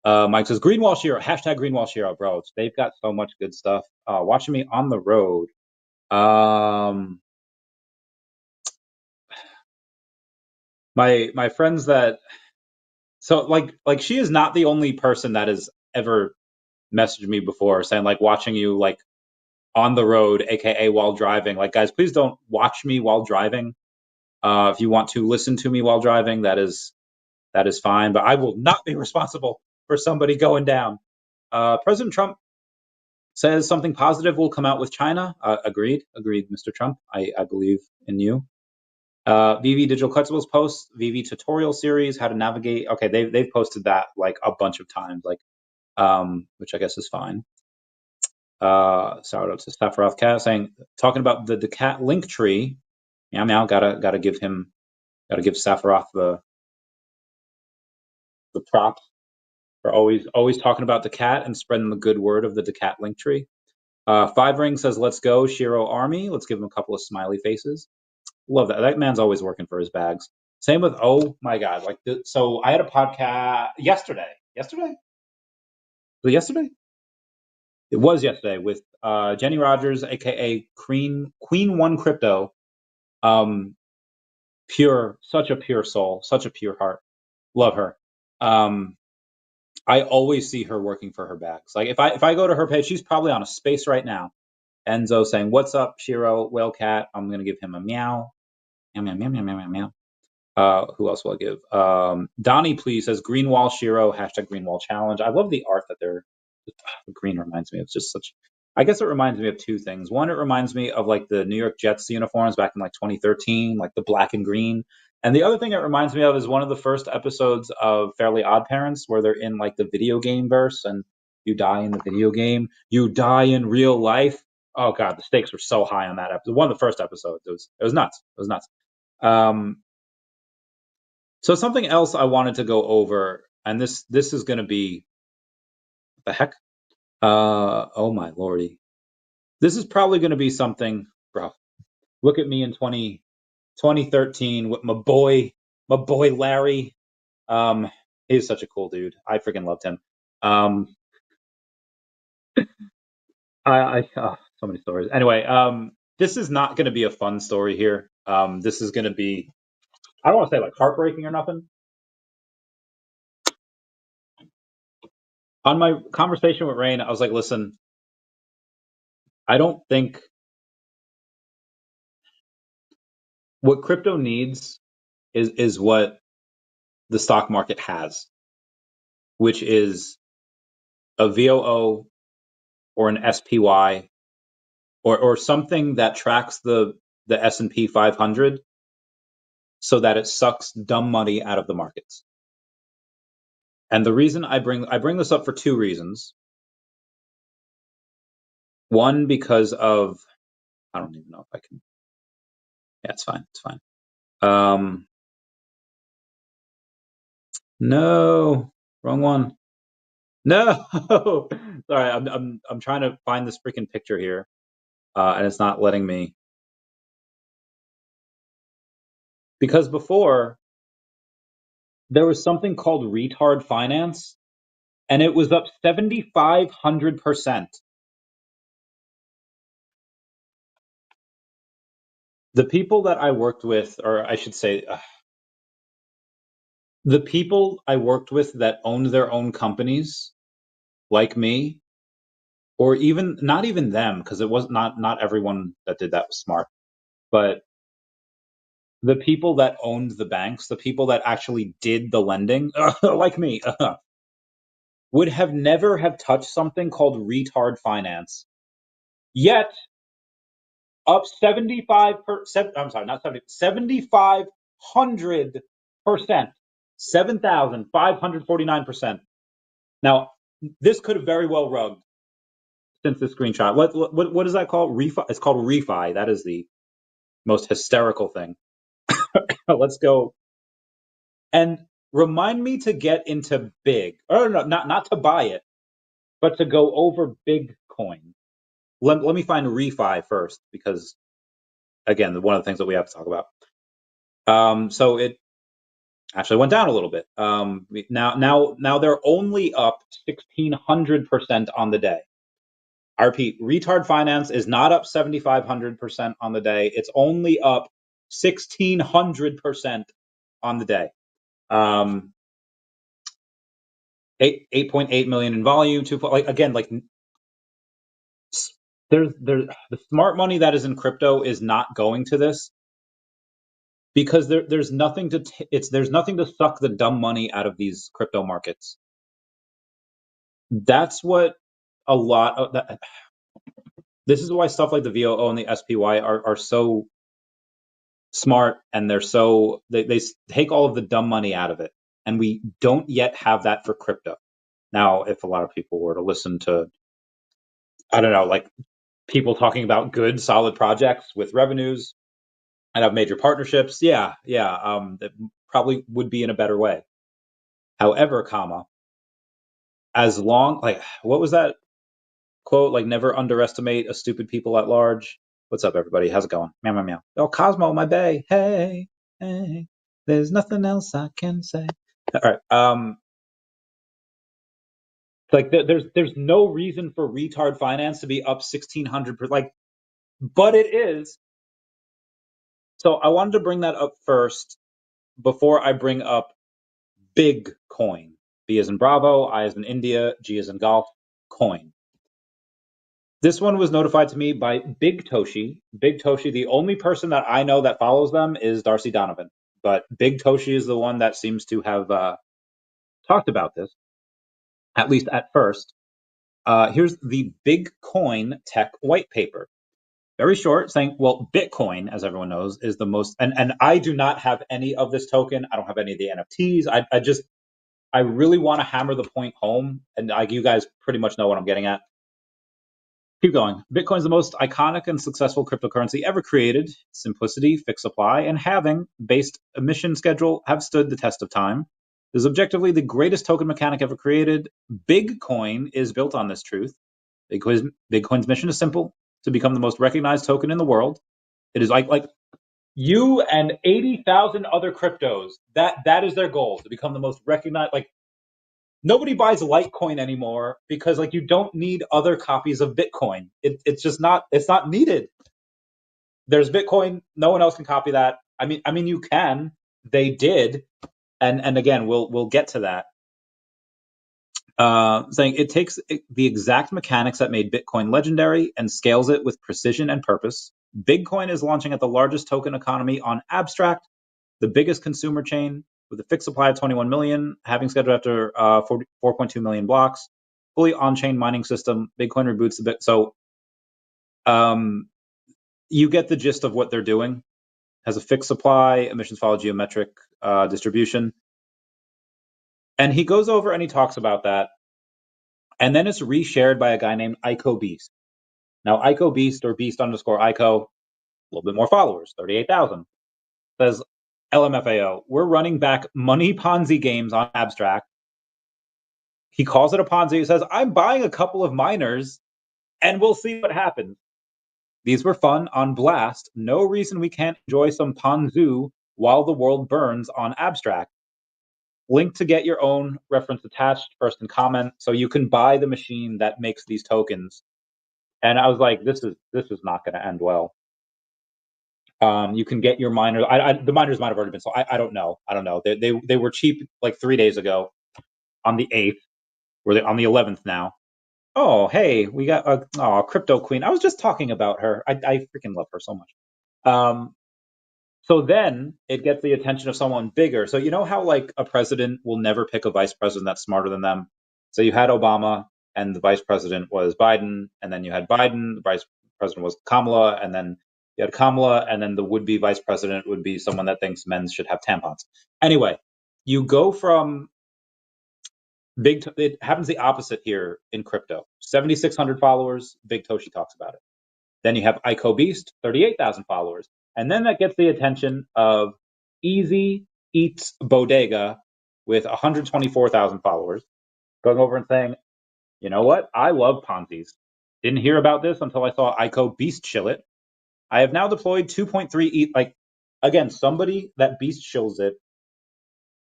meow. Mike says, Greenwall Shiro. Hashtag Greenwall Shiro, bro. They've got so much good stuff. Watching me on the road. My friends that... So, like she is not the only person that has ever messaged me before saying, like, watching you, like, on the road, aka while driving. Like, guys, please don't watch me while driving. If you want to listen to me while driving, that is fine. But I will not be responsible for somebody going down. President Trump says something positive will come out with China. Agreed, Mr. Trump. I believe in you. VeVe Digital Collectibles posts VeVe tutorial series, how to navigate. Okay, they've posted that like a bunch of times, like which I guess is fine. Shout out to Sephiroth Cat saying, talking about the daCAT link tree. Meow meow, gotta give Sephiroth the prop for always talking about daCAT and spreading the good word of the daCAT link tree. Five Ring says, let's go, Shiro Army. Let's give him a couple of smiley faces. Love that. That man's always working for his bags. Same with, oh my God. So I had a podcast yesterday. Yesterday? Was it yesterday? It was yesterday with Jenny Rogers, aka Queen One Crypto. Such a pure soul, such a pure heart. Love her. I always see her working for her bags. Like if I go to her page, she's probably on a space right now. Enzo saying, "What's up, Shiro Whalecat?" I'm gonna give him a meow. Meow meow meow meow meow meow. Who else will I give? Donnie, please, says Greenwall Shiro, hashtag Greenwall Challenge. I love the art that they're... Green reminds me of just such... I guess it reminds me of two things. One, it reminds me of like the New York Jets uniforms back in like 2013, like the black and green. And the other thing it reminds me of is one of the first episodes of Fairly Odd Parents, where they're in like the video game verse, and you die in the video game, you die in real life. Oh God, the stakes were so high on that episode. One of the first episodes. It was nuts. It was nuts. So something else I wanted to go over, and this is going to be... What the heck? Oh my lordy. This is probably going to be something, bro. Look at me in 2013 with my boy Larry. He's such a cool dude. I freaking loved him. So many stories. Anyway, this is not going to be a fun story here. This is going to be, I don't want to say like heartbreaking or nothing. On my conversation with Rain, I was like, listen, I don't think what crypto needs is what the stock market has, which is a VOO or an SPY or something that tracks the S&P 500 so that it sucks dumb money out of the markets. And the reason I bring this up for two reasons. One, because of, I don't even know if I can. Yeah, it's fine. It's fine. No, wrong one. No, sorry. I'm trying to find this freaking picture here, and it's not letting me. Because before there was something called retard finance, and it was up 7,500%. The people that I worked with, or I should say, the people I worked with that owned their own companies, like me, or even not even them, because it was not everyone that did that was smart, but the people that owned the banks, the people that actually did the lending, like me, would have never have touched something called retard finance. Yet, up 75%, I'm sorry, not 70, 7,500%, 7,549%. Now, this could have very well rugged since the screenshot. What is that called? Refi? It's called refi. That is the most hysterical thing. Let's go. And remind me to get into big, or no, not to buy it, but to go over Bigcoin. Let me find refi first, because again, one of the things that we have to talk about. So it actually went down a little bit. Now they're only up 1,600% on the day. I repeat, retard finance is not up 7,500% on the day. It's only up 1,600% on the day. 8.8 million in volume. There's the smart money that is in crypto is not going to this, because there's nothing to there's nothing to suck the dumb money out of these crypto markets. That's what a lot of that. This is why stuff like the VOO and the SPY are so smart, and they're so they take all of the dumb money out of it, and we don't yet have that for crypto. Now, if a lot of people were to listen to, I don't know, like people talking about good, solid projects with revenues and have major partnerships, that probably would be in a better way. However, as long, like, what was that quote? Like, never underestimate a stupid people at large. What's up, everybody? How's it going? Meow, meow, meow. Oh, Cosmo, my bae. Hey, hey. There's nothing else I can say. All right. Like, there's no reason for retard finance to be up 1,600%. Like, but it is. So I wanted to bring that up first before I bring up Bigcoin. B as in Bravo, I as in India, G as in golf, coin. This one was notified to me by Big Toshi. Big Toshi, the only person that I know that follows them is Darcy Donovan. But Big Toshi is the one that seems to have talked about this, at least at first. Here's the Bigcoin tech white paper. Very short, saying, well, Bitcoin, as everyone knows, is the most, and I do not have any of this token. I don't have any of the NFTs. I really want to hammer the point home, and you guys pretty much know what I'm getting at. Keep going. Bitcoin is the most iconic and successful cryptocurrency ever created. Simplicity, fixed supply, and halving based emission schedule have stood the test of time. It is objectively the greatest token mechanic ever created. Bigcoin is built on this truth. Bitcoin's mission is simple: to become the most recognized token in the world. It is like You and 80,000 other cryptos. That is their goal, to become the most recognized. Like, nobody buys Litecoin anymore because like you don't need other copies of Bitcoin. It's just not, it's not needed. There's Bitcoin. No one else can copy that. I mean, you can. They did, and again, we'll get to that. Saying it takes the exact mechanics that made Bitcoin legendary and scales it with precision and purpose. Bigcoin is launching at the largest token economy on Abstract, the biggest consumer chain with a fixed supply of 21 million, having scheduled after 4.2 million blocks, fully on-chain mining system. Bitcoin reboots the bit. So you get the gist of what they're doing. Has a fixed supply, emissions follow geometric distribution. And he goes over and he talks about that. And then it's reshared by a guy named IcoBeast. Now, IcoBeast or Beast underscore Ico, a little bit more followers, 38,000. Says, LMFAO, we're running back money Ponzi games on Abstract. He calls it a Ponzi. He says, I'm buying a couple of miners and we'll see what happens. These were fun on Blast. No reason we can't enjoy some Ponzu while the world burns on Abstract. Link to get your own, reference attached, first in comment, so you can buy the machine that makes these tokens. And I was like, this is not going to end well. You can get your miners. The miners might have already been sold. I don't know. They were cheap like 3 days ago on the 8th. We're on the 11th now. Oh, hey, we got a crypto queen. I was just talking about her. I freaking love her so much. So then it gets the attention of someone bigger. So you know how like a president will never pick a vice president that's smarter than them? So you had Obama and the vice president was Biden, and then you had Biden, the vice president was Kamala, and then you had Kamala, and then the would-be vice president would be someone that thinks men should have tampons. Anyway, you go from it happens the opposite here in crypto. 7,600 followers, Big Toshi talks about it. Then you have IcoBeast, 38,000 followers. And then that gets the attention of Easy Eats Bodega with 124,000 followers, going over and saying, you know what? I love Ponzi's. Didn't hear about this until I saw IcoBeast shill it. I have now deployed 2.3 ETH. Like, again, somebody that beast shills it,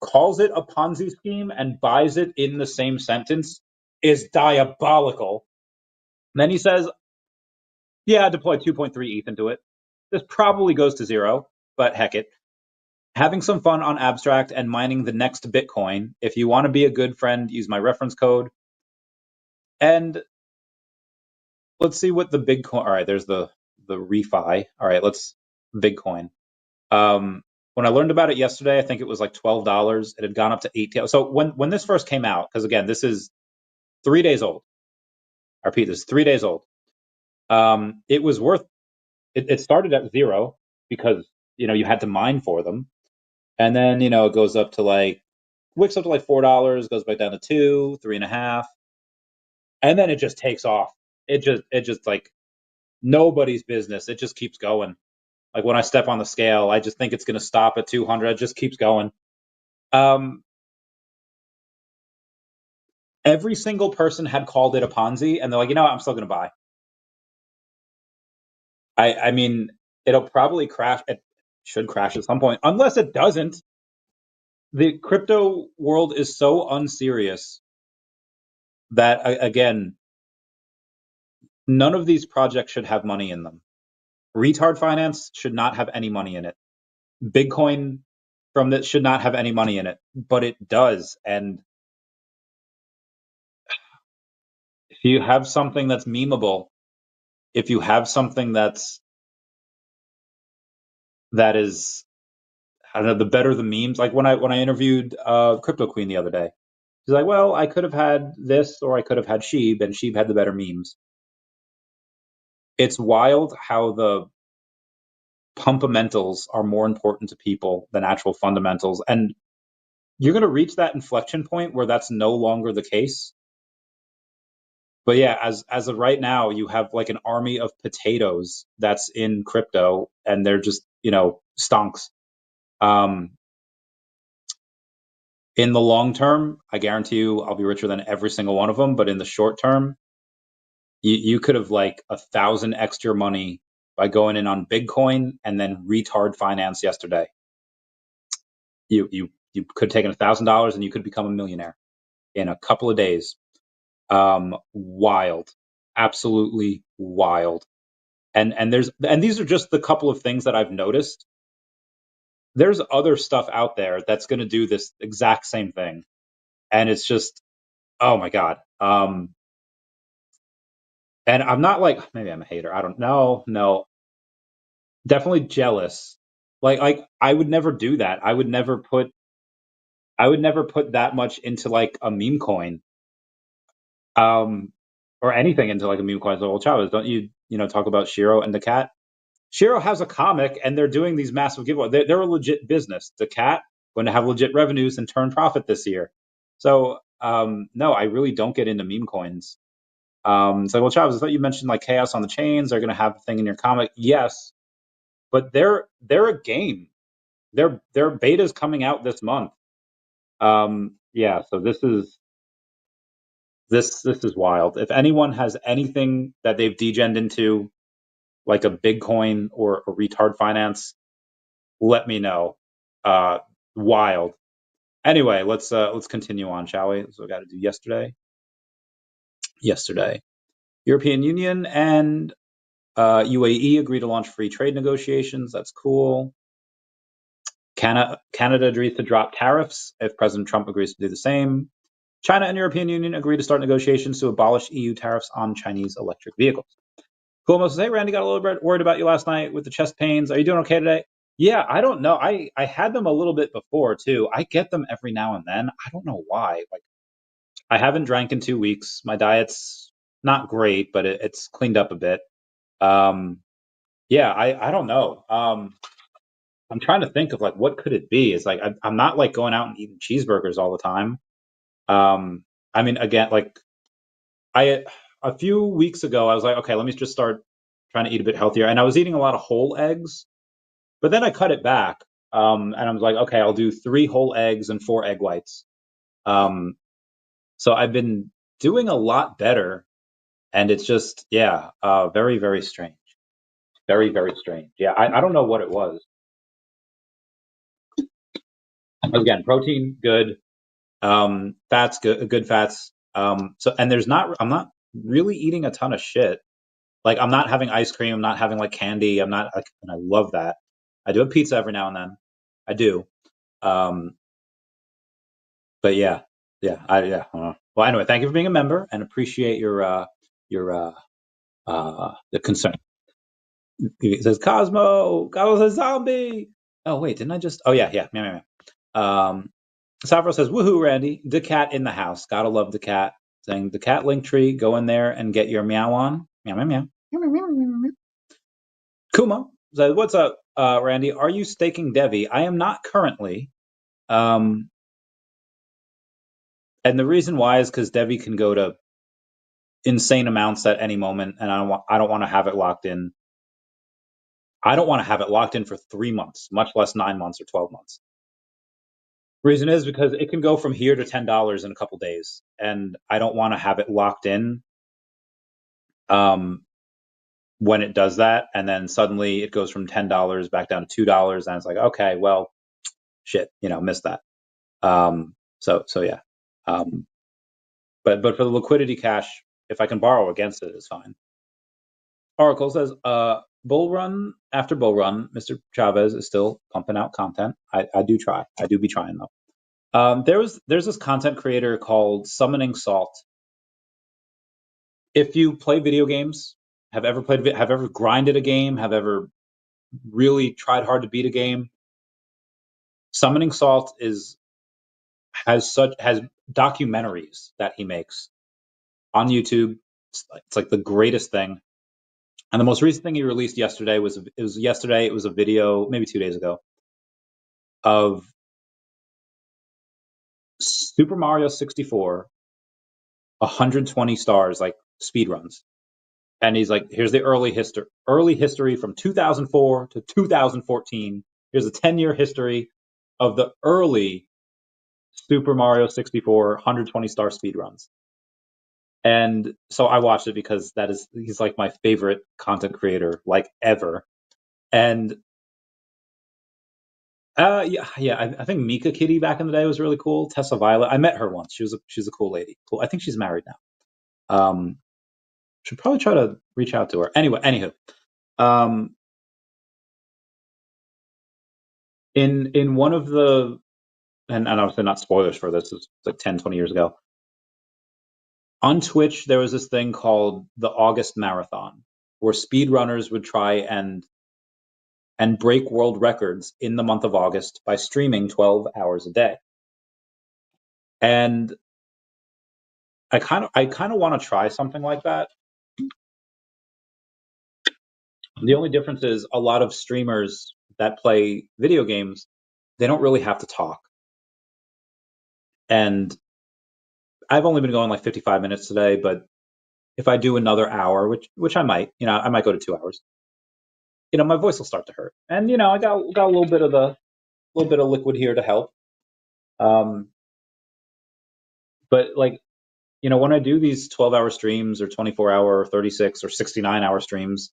calls it a Ponzi scheme and buys it in the same sentence is diabolical. And then he says, yeah, I deployed 2.3 ETH into it. This probably goes to zero, but heck it. Having some fun on Abstract and mining the next Bitcoin. If you want to be a good friend, use my reference code. And let's see what the Bitcoin. All right, there's the refi. All right, let's Bitcoin. When I learned about it yesterday, I think it was like $12. It had gone up to $18. So when this first came out, because again, this is 3 days old. I repeat, this is 3 days old. It was worth. It started at zero because you had to mine for them. And then, it goes up to like, wicks up to like $4, goes back down to 2, 3.5. And then it just takes off. It just like nobody's business. It just keeps going. Like when I step on the scale, I just think it's going to stop at 200. It just keeps going. Every single person had called it a Ponzi and they're like, I'm still going to buy. I mean, it'll probably crash. It should crash at some point, unless it doesn't. The crypto world is so unserious that, again, none of these projects should have money in them. Retard finance should not have any money in it. Bitcoin from this should not have any money in it, but it does. And if you have something that's memeable, if you have something that is, I don't know, the better the memes. Like when I interviewed Crypto Queen the other day, she's like, well, I could have had this or I could have had Sheeb, and Sheeb had the better memes. It's wild how the pumpamentals are more important to people than actual fundamentals. And you're going to reach that inflection point where that's no longer the case. But yeah, as of right now, you have like an army of potatoes that's in crypto, and they're just stonks. In the long term, I guarantee you, I'll be richer than every single one of them. But in the short term, you could have like 1,000 extra money by going in on Bigcoin and then retard finance yesterday. You could have taken $1,000 and you could become a millionaire in a couple of days. Wild, absolutely wild. And these are just the couple of things that I've noticed. There's other stuff out there that's going to do this exact same thing, and it's just, oh my god. And I'm not like, maybe I'm a hater. I don't know. No, definitely jealous. Like I would never do that. I would never put that much into like a meme coin, or anything into like a meme coin. So, well, Chavez, don't you talk about Shiro and daCAT? Shiro has a comic, and they're doing these massive giveaways. They're a legit business. daCAT going to have legit revenues and turn profit this year. So, no, I really don't get into meme coins. So, well, Chavez, I thought you mentioned like chaos on the chains. They're going to have a thing in your comic. Yes, but they're a game. Their beta's coming out this month. Yeah, so this is wild. If anyone has anything that they've degened into, like a Bitcoin or a retard finance, let me know. Wild. Anyway, let's continue on, shall we? So we got to do yesterday. European Union and UAE agree to launch free trade negotiations. That's cool. Canada agrees to drop tariffs if President Trump agrees to do the same. China and European Union agree to start negotiations to abolish EU tariffs on Chinese electric vehicles. Cool says, hey, Randy, got a little bit worried about you last night with the chest pains. Are you doing okay today? Yeah, I don't know. I had them a little bit before, too. I get them every now and then. I don't know why. Like, I haven't drank in 2 weeks. My diet's not great, but it's cleaned up a bit. Yeah, I don't know. I'm trying to think of like what could it be. It's like I'm not like going out and eating cheeseburgers all the time. I mean, again, like a few weeks ago, I was like, okay, let me just start trying to eat a bit healthier, and I was eating a lot of whole eggs, but then I cut it back, and I was like, okay, I'll do 3 whole eggs and 4 egg whites. So I've been doing a lot better, and it's just, yeah, very, very strange. Very, very strange. Yeah, I don't know what it was. Again, protein, good. Fats, good fats. So, and I'm not really eating a ton of shit. Like, I'm not having ice cream. I'm not having like candy. I'm not like, and I love that. I do have pizza every now and then. I do. Um, but yeah, yeah, yeah. Well, anyway, thank you for being a member and appreciate your the concern. It says Cosmo says zombie. Oh wait, didn't I just? Oh yeah. Savro says, woohoo, Randy. daCAT in the house. Gotta love daCAT. Saying daCAT link tree, go in there and get your meow on. Meow, meow, meow. Kuma says, what's up, Randy? Are you staking DEVI? I am not currently. And the reason why is because DEVI can go to insane amounts at any moment, and I don't want to have it locked in. I don't want to have it locked in for 3 months, much less 9 months or 12 months. Reason is because it can go from here to $10 in a couple days, and I don't want to have it locked in when it does that, and then suddenly it goes from $10 back down to $2, and it's like, okay, well, shit, missed that. So yeah. But for the liquidity cash, if I can borrow against it, it's fine. Oracle says, bull run after bull run, Mr. Chavez is still pumping out content. I do try. I do be trying though. There's this content creator called Summoning Salt. If you play video games, have ever grinded a game, have ever really tried hard to beat a game, Summoning Salt has documentaries that he makes on YouTube. It's like the greatest thing. And the most recent thing he released yesterday was a video, maybe 2 days ago, of Super Mario 64, 120 stars, like speed runs. And he's like, here's the early history from 2004 to 2014. Here's a 10-year history of the early Super Mario 64 120 star speed runs. And so I watched it because he's like my favorite content creator, like ever. And I think Mika Kitty back in the day was really cool. Tessa Violet, I met her once. She's a cool lady. Cool. I think she's married now. Should probably try to reach out to her. Anyway, anywho, um, in one of the and obviously not spoilers for this. It's like 10, 20 years ago. On Twitch, there was this thing called the August Marathon, where speedrunners would try and break world records in the month of August by streaming 12 hours a day. And I kind of want to try something like that. The only difference is a lot of streamers that play video games, they don't really have to talk. And I've only been going like 55 minutes today, but if I do another hour, which I might, I might go to 2 hours, my voice will start to hurt. And I got a little bit of liquid here to help. But like, when I do these 12-hour streams or 24-hour or 36 or 69-hour streams,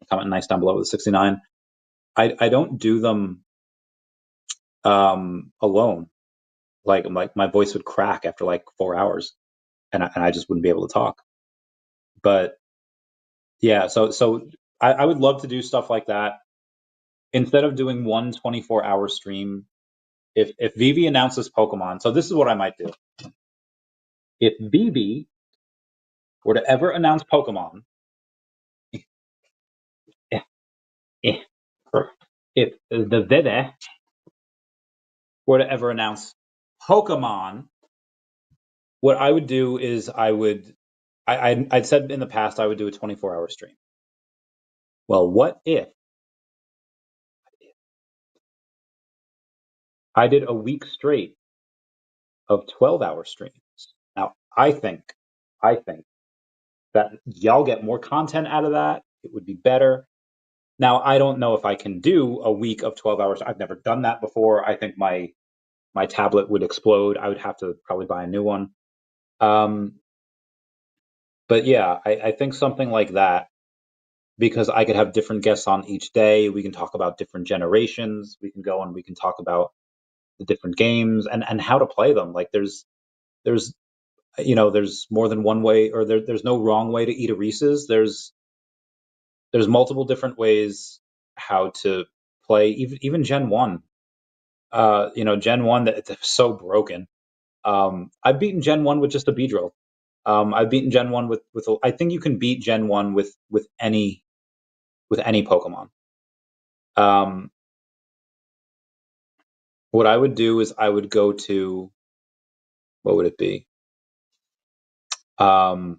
comment nice down below with 69. I don't do them alone. Like my voice would crack after like 4 hours, and I just wouldn't be able to talk. But yeah, so I would love to do stuff like that instead of doing one 24-hour stream. If VeVe announces Pokemon, so this is what I might do. If VeVe were to ever announce Pokemon, if the VeVe were to ever announce Pokemon, what I would do is I'd said in the past I would do a 24-hour stream. Well, what if I did a week straight of 12-hour streams? Now, I think that y'all get more content out of that. It would be better. Now, I don't know if I can do a week of 12 hours. I've never done that before. I think my tablet would explode. I would have to probably buy a new one. But yeah, I think something like that, because I could have different guests on each day. We can talk about different generations. We can go and we can talk about the different games and how to play them. Like there's more than one way, or there's no wrong way to eat a Reese's. There's multiple different ways how to play even Gen 1. Gen 1 that it's so broken. I've beaten Gen 1 with just a Beedrill. I've beaten Gen 1 with I think you can beat Gen 1 with any Pokemon. What I would do is I would go to, what would it be? I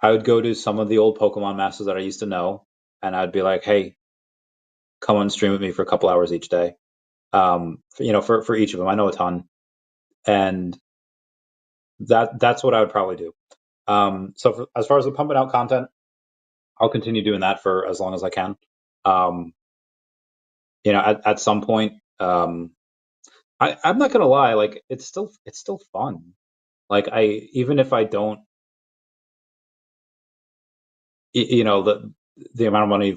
would go to some of the old Pokemon masters that I used to know, and I'd be like, hey, come on stream with me for a couple hours each day. For each of them. I know a ton. And that's what I would probably do. As far as the pumping out content, I'll continue doing that for as long as I can. At some point, I'm not gonna lie, like it's still fun. Like even if I don't, the amount of money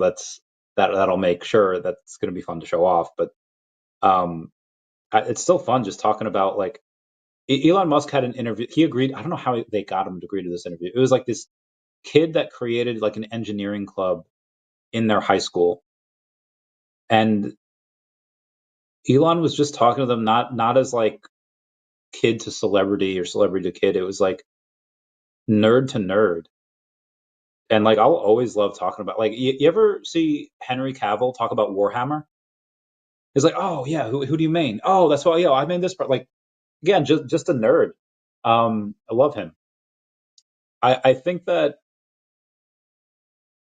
that'll make, sure, that's gonna be fun to show off. But it's still fun just talking about, like, Elon Musk had an interview. He agreed. I don't know how they got him to agree to this interview. It was like this kid that created like an engineering club in their high school, and Elon was just talking to them, not as like kid to celebrity or celebrity to kid. It was like nerd to nerd. And like I'll always love talking about, like, you ever see Henry Cavill talk about Warhammer? He's like, oh yeah, who do you main? Oh, that's why, I made this part. Like, again, just a nerd. I love him. I think that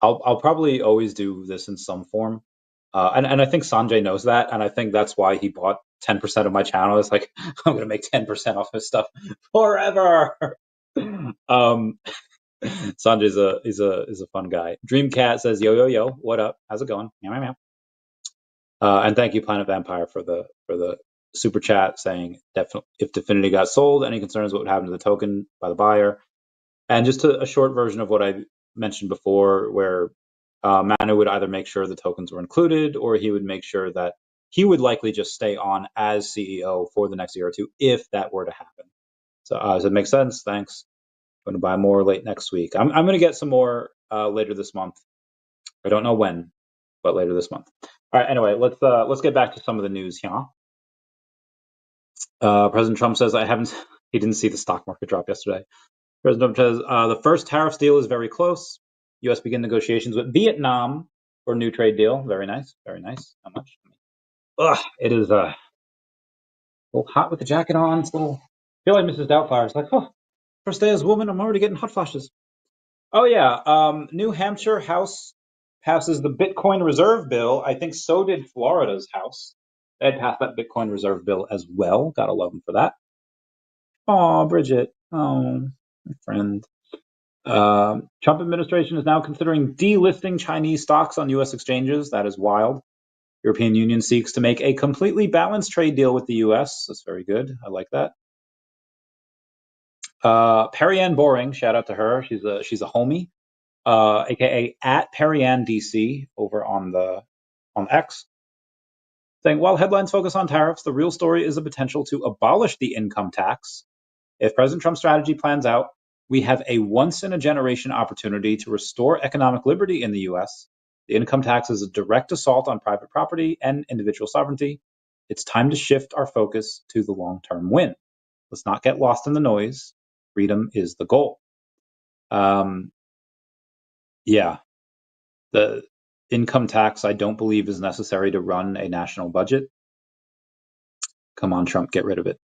I'll probably always do this in some form. And I think Sanjay knows that, and I think that's why he bought 10% of my channel. It's like, I'm gonna make 10% off his stuff forever. Sanjay's is a fun guy. Dreamcat says, yo, what up? How's it going? Meow, meow, meow. And thank you, Planet Vampire, for the super chat saying, if Definity got sold, any concerns what would happen to the token by the buyer? And just a short version of what I mentioned before, where Manu would either make sure the tokens were included, or he would make sure that he would likely just stay on as CEO for the next year or two if that were to happen. So does it make sense? Thanks. I'm going to buy more late next week. I'm going to get some more later this month. I don't know when, but later this month. All right. Anyway, let's get back to some of the news here. President Trump says he didn't see the stock market drop yesterday. President Trump says the first tariff deal is very close. U.S. begin negotiations with Vietnam for a new trade deal. Very nice. Very nice. How much? Ugh, it is a little hot with the jacket on. It's a little. I feel like Mrs. Doubtfire. It's like, oh, first day as a woman, I'm already getting hot flashes. Oh yeah, New Hampshire House passes the Bitcoin Reserve Bill. I think so did Florida's House. They had passed that Bitcoin Reserve Bill as well. Gotta love them for that. Oh, Bridget. Oh, my friend. Trump administration is now considering delisting Chinese stocks on U.S. exchanges. That is wild. European Union seeks to make a completely balanced trade deal with the U.S. That's very good. I like that. Perianne Boring, shout out to her. She's a homie, aka at Perianne DC over on X, saying while headlines focus on tariffs, the real story is the potential to abolish the income tax. If President Trump's strategy plans out, we have a once-in-a-generation opportunity to restore economic liberty in the U.S. The income tax is a direct assault on private property and individual sovereignty. It's time to shift our focus to the long-term win. Let's not get lost in the noise. Freedom is the goal. Yeah, the income tax I don't believe is necessary to run a national budget. Come on, Trump, get rid of it.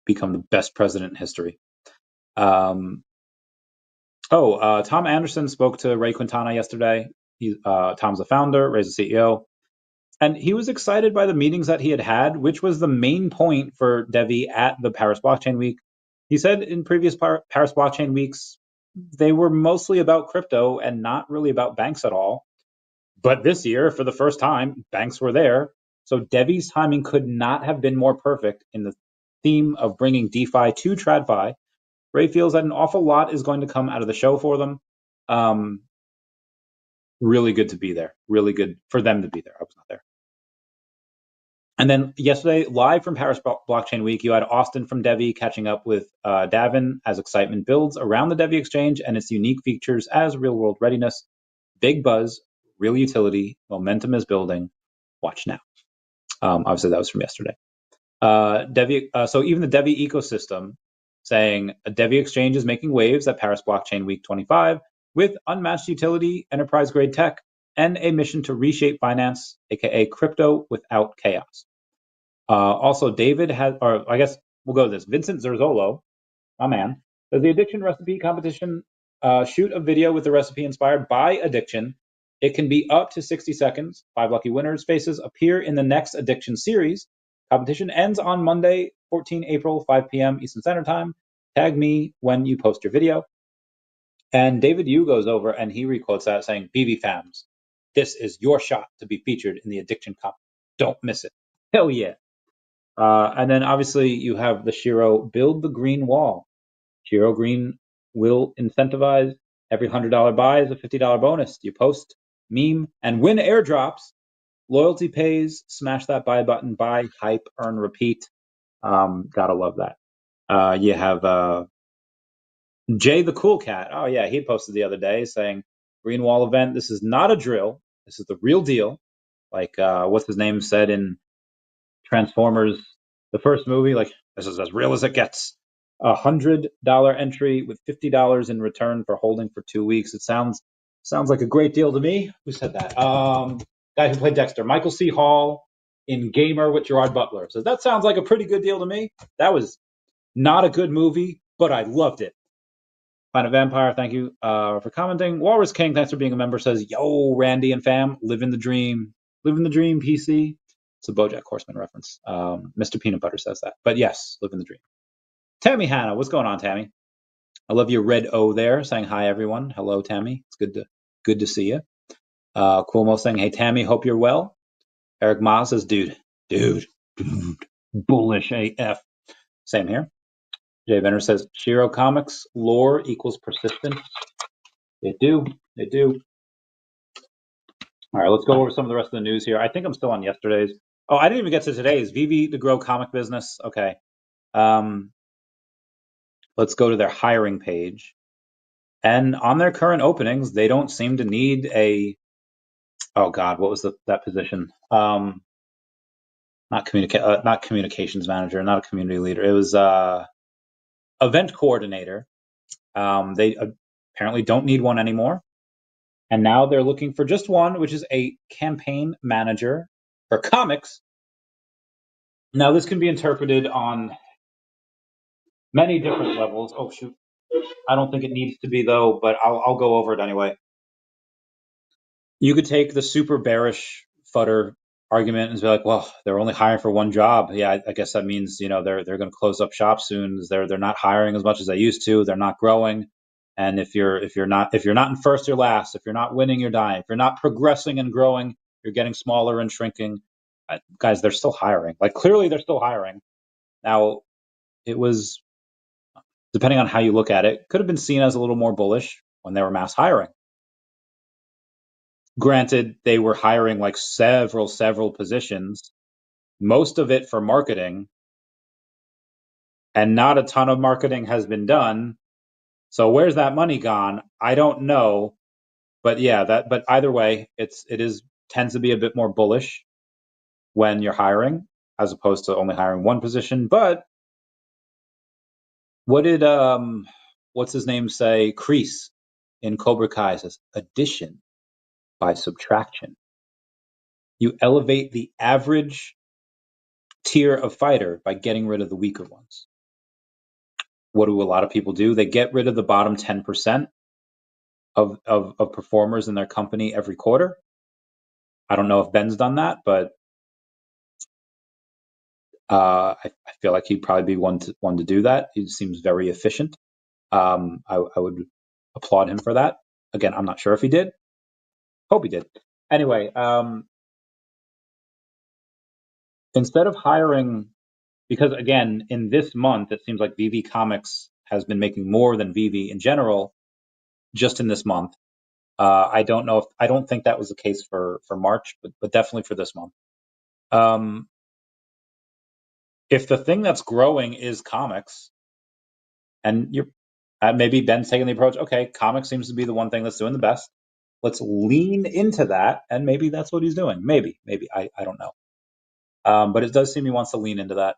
Become the best president in history. Tom Anderson spoke to Ray Quintana yesterday. Tom's the founder, Ray's the CEO. And he was excited by the meetings that he had, which was the main point for DEVVE at the Paris Blockchain Week. He said in previous Paris Blockchain Weeks, they were mostly about crypto and not really about banks at all. But this year, for the first time, banks were there. So DEVVE's timing could not have been more perfect in the theme of bringing DeFi to TradFi. Ray feels that an awful lot is going to come out of the show for them. Really good to be there. Really good for them to be there. I was not there. And then yesterday, live from Paris Blockchain Week, you had Austin from DEVVE catching up with Davin as excitement builds around the DEVVE exchange and its unique features as real-world readiness. Big buzz, real utility, momentum is building. Watch now. Obviously, that was from yesterday. So even the DEVVE ecosystem saying a DEVVE exchange is making waves at Paris Blockchain Week 25 with unmatched utility, enterprise-grade tech, and a mission to reshape finance, aka crypto without chaos. Also, David has, or I guess we'll go to this. Vincent Zerzolo, my man, does the addiction recipe competition shoot a video with the recipe inspired by addiction. It can be up to 60 seconds. 5 lucky winners' faces appear in the next addiction series. Competition ends on Monday, 14 April, 5 p.m. Eastern Standard Time. Tag me when you post your video. And David Yu goes over and he requotes that saying, VeVe fams, this is your shot to be featured in the addiction comp. Don't miss it. Hell yeah. And then obviously you have the Shiro build the green wall. Shiro Green will incentivize every $100 buy is a $50 bonus. You post, meme, and win airdrops. Loyalty pays. Smash that buy button. Buy, hype, earn, repeat. Gotta love that. You have Jay the Cool Cat. Oh yeah, he posted the other day saying, "Green Wall event. This is not a drill. This is the real deal." Like what's his name said in Transformers, the first movie. Like this is as real as it gets. $100 entry with $50 in return for holding for 2 weeks. It sounds like a great deal to me. Who said that? Guy who played Dexter, Michael C. Hall in Gamer with Gerard Butler. So that sounds like a pretty good deal to me. That was not a good movie, but I loved it. Planet Vampire, thank you for commenting. Walrus King, thanks for being a member, says, yo, Randy and fam, living the dream. Living the dream, PC. It's a BoJack Horseman reference. Mr. Peanut Butter says that. But yes, living the dream. Tammy Hanna, what's going on, Tammy? I love your red O there, saying hi, everyone. Hello, Tammy. It's good to see you. Cuomo saying, hey, Tammy, hope you're well. Eric Ma says, dude, bullish AF. Same here. Jay Venner says, Shiro comics lore equals persistence. They do. They do. All right, let's go over some of the rest of the news here. I think I'm still on yesterday's. Oh, I didn't even get to today's. VeVe to grow comic business. Okay. Let's go to their hiring page. And on their current openings, they don't seem to need a, oh God, what was that position? Not communications manager, not a community leader. It was event coordinator. They apparently don't need one anymore. And now they're looking for just one, which is a campaign manager for comics. Now, this can be interpreted on many different levels. Oh, shoot. I don't think it needs to be, though, but I'll go over it anyway. You could take the super bearish fodder argument and be like, well, they're only hiring for one job. Yeah, I guess that means, you know, they're going to close up shop soon. They're not hiring as much as they used to. They're not growing. And if you're not in first, you're last. If you're not winning, you're dying. If you're not progressing and growing, you're getting smaller and shrinking. Guys, they're still hiring. Like, clearly they're still hiring. Now, it was, depending on how you look at it, could have been seen as a little more bullish when they were mass hiring. Granted, they were hiring like several positions, most of it for marketing, and not a ton of marketing has been done. So where's that money gone? I don't know. But yeah, but either way, it tends to be a bit more bullish when you're hiring as opposed to only hiring one position. But what did what's his name say? Kreese in Cobra Kai says addition by subtraction. You elevate the average tier of fighter by getting rid of the weaker ones. What do a lot of people do? They get rid of the bottom 10% of performers in their company every quarter. I don't know if Ben's done that, but I feel like he'd probably be one to do that. He seems very efficient. I would applaud him for that. Again, I'm not sure if he did. Hope he did. Anyway, instead of hiring, because again, in this month, it seems like VeVe Comics has been making more than VeVe in general, just in this month. I don't think that was the case for March, but definitely for this month. If the thing that's growing is comics, and you're maybe Ben's taking the approach, okay, comics seems to be the one thing that's doing the best. Let's lean into that, and maybe that's what he's doing. Maybe I don't know. But it does seem he wants to lean into that,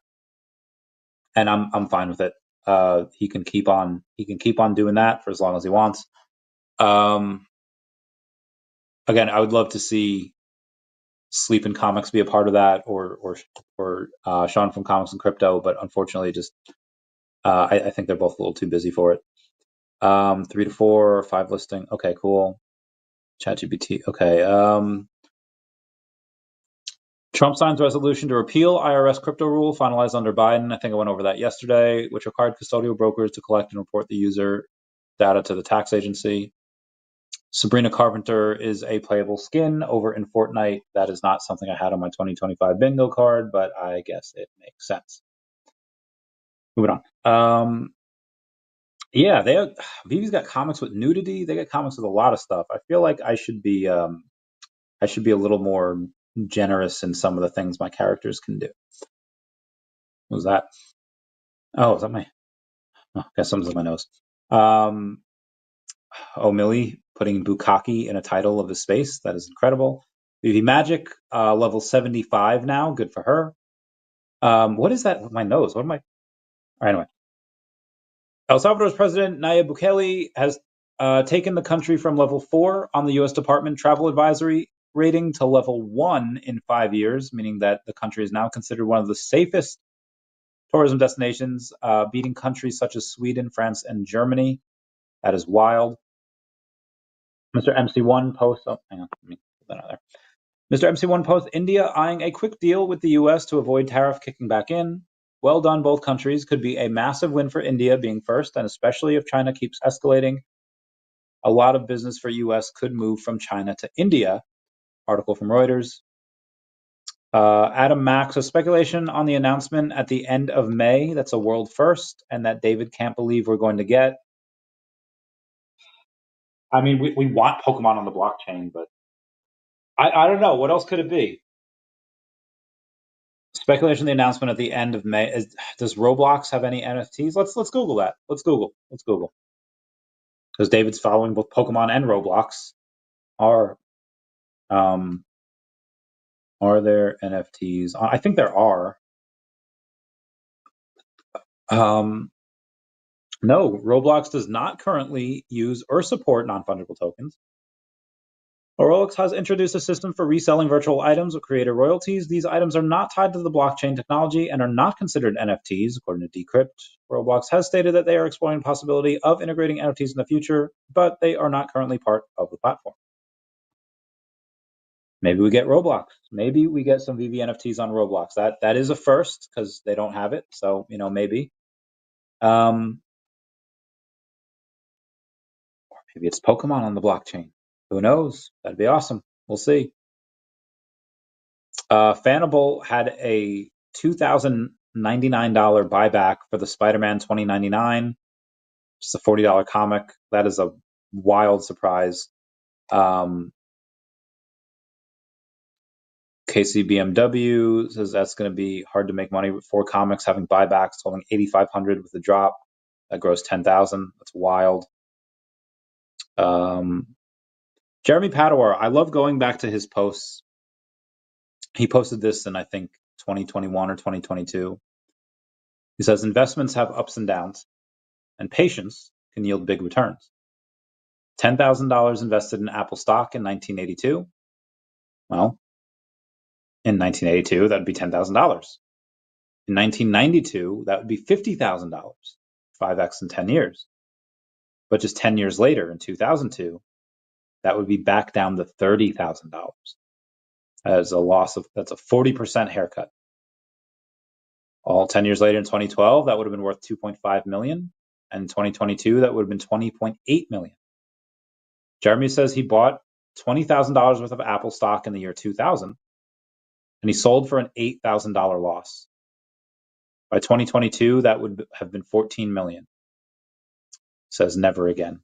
and I'm fine with it. He can keep on doing that for as long as he wants. Again, I would love to see Sleep in Comics be a part of that, or Sean from Comics and Crypto, but unfortunately, just I think they're both a little too busy for it. 3 to 4, 5 listing. Okay, cool. ChatGPT. Okay. Trump signs resolution to repeal IRS crypto rule finalized under Biden. I think I went over that yesterday, which required custodial brokers to collect and report the user data to the tax agency. Sabrina Carpenter is a playable skin over in Fortnite. That is not something I had on my 2025 bingo card, but I guess it makes sense. Moving on. Yeah, VeVe's got comics with nudity. They got comics with a lot of stuff. I feel like I should be a little more generous in some of the things my characters can do. What was that? Oh, is that my? Oh, I guess something's on my nose. O'Milly putting Bukkake in a title of his space. That is incredible. VeVe Magic, level 75 now. Good for her. What is that with my nose? What am I? All right, anyway. El Salvador's president, Nayib Bukele, has taken the country from level 4 on the U.S. Department Travel Advisory rating to level 1 in 5 years, meaning that the country is now considered one of the safest tourism destinations, beating countries such as Sweden, France, and Germany. That is wild. Mr. MC1 posts, oh, hang on, let me put that out there. Mr. MC1 posts, India eyeing a quick deal with the U.S. to avoid tariff kicking back in. Well done, both countries. Could be a massive win for India being first, and especially if China keeps escalating. A lot of business for U.S. could move from China to India. Article from Reuters. Adam Max, a speculation on the announcement at the end of May. That's a world first, and that David can't believe we're going to get. I mean, we want Pokemon on the blockchain, but I don't know. What else could it be? Speculation, the announcement at the end of May. Does Roblox have any NFTs? Let's Google that. Let's Google. Because David's following both Pokemon and Roblox. Are there NFTs? I think there are. No, Roblox does not currently use or support non-fungible tokens. Roblox has introduced a system for reselling virtual items with creator royalties. These items are not tied to the blockchain technology and are not considered NFTs, according to Decrypt. Roblox has stated that they are exploring the possibility of integrating NFTs in the future, but they are not currently part of the platform. Maybe we get Roblox. Maybe we get some VeVe NFTs on Roblox. That is a first because they don't have it. So, maybe. Or maybe it's Pokemon on the blockchain. Who knows? That'd be awesome. We'll see. Fanable had a $2,099 buyback for the Spider-Man 2099. Just a $40 comic. That is a wild surprise. KCBMW says that's going to be hard to make money with 4 comics having buybacks, totaling 8,500 with the drop. That grows 10,000. That's wild. Jeremy Padawar, I love going back to his posts. He posted this in, I think, 2021 or 2022. He says investments have ups and downs, and patience can yield big returns. $10,000 invested in Apple stock in 1982. Well, in 1982, that would be $10,000. In 1992, that would be $50,000, 5x in 10 years. But just 10 years later, in 2002, that would be back down to $30,000. That's a 40% haircut. All 10 years later in 2012, that would have been worth $2.5 million. And in 2022, that would have been $20.8 million. Jeremy says he bought $20,000 worth of Apple stock in the year 2000, and he sold for an $8,000 loss. By 2022, that would have been $14 million. Says never again.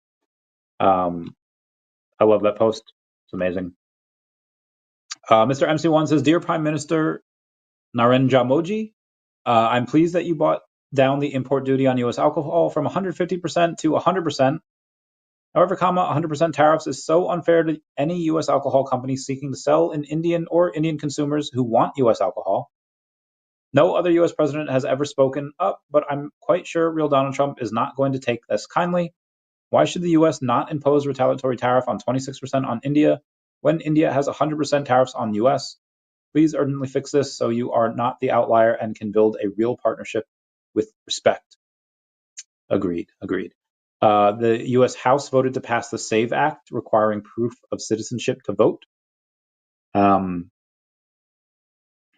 I love that post. It's amazing. Mr. MC1 says, Dear Prime Minister Narendra Modi, I'm pleased that you brought down the import duty on U.S. alcohol from 150% to 100%. However, 100% tariffs is so unfair to any U.S. alcohol company seeking to sell in Indian consumers who want U.S. alcohol. No other U.S. president has ever spoken up, but I'm quite sure real Donald Trump is not going to take this kindly. Why should the U.S. not impose retaliatory tariff on 26% on India when India has 100% tariffs on U.S.? Please urgently fix this so you are not the outlier and can build a real partnership with respect. Agreed. The U.S. House voted to pass the SAVE Act, requiring proof of citizenship to vote.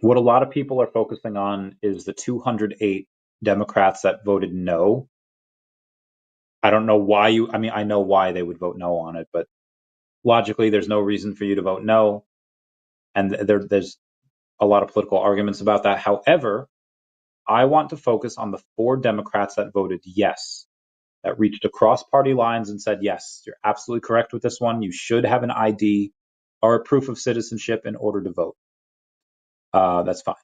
What a lot of people are focusing on is the 208 Democrats that voted no. I don't know why I know why they would vote no on it, but logically, there's no reason for you to vote no. And there's a lot of political arguments about that. However, I want to focus on the 4 Democrats that voted yes, that reached across party lines and said, yes, you're absolutely correct with this one. You should have an ID or a proof of citizenship in order to vote. That's fine.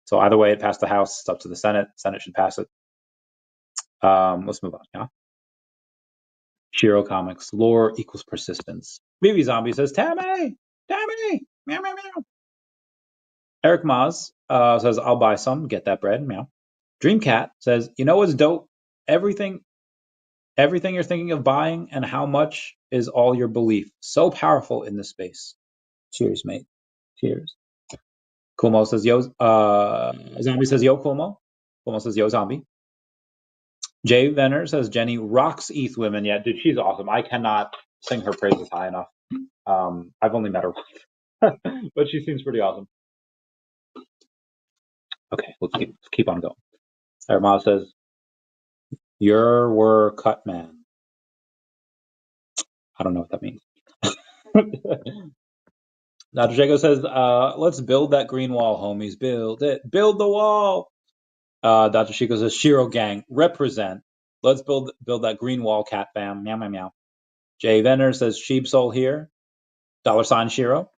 So either way, it passed the House. It's up to the Senate. Senate should pass it. Let's move on. Yeah. Shiro Comics. Lore equals persistence. BB Zombie says, Tammy! Meow, meow, meow. Eric Maz says, I'll buy some. Get that bread. Meow. Dreamcat says, you know what's dope? Everything you're thinking of buying and how much is all your belief. So powerful in this space. Cheers, mate. Cheers. Kumo says, yo. Zombie says, yo, Kumo. Kumo says, yo, Zombie. Jay Venner says, Jenny rocks ETH women. Yeah, dude, she's awesome. I cannot sing her praises high enough. I've only met her once, but she seems pretty awesome. Okay, let's keep on going. Armand says, were cut man. I don't know what that means. Dr. Jago says, let's build that green wall, homies. Build it. Build the wall. Dr. Chico says, Shiro gang, represent. Let's build that green wall, cat fam. Meow, meow, meow. Jay Venner says, Sheep Soul here. $ Shiro.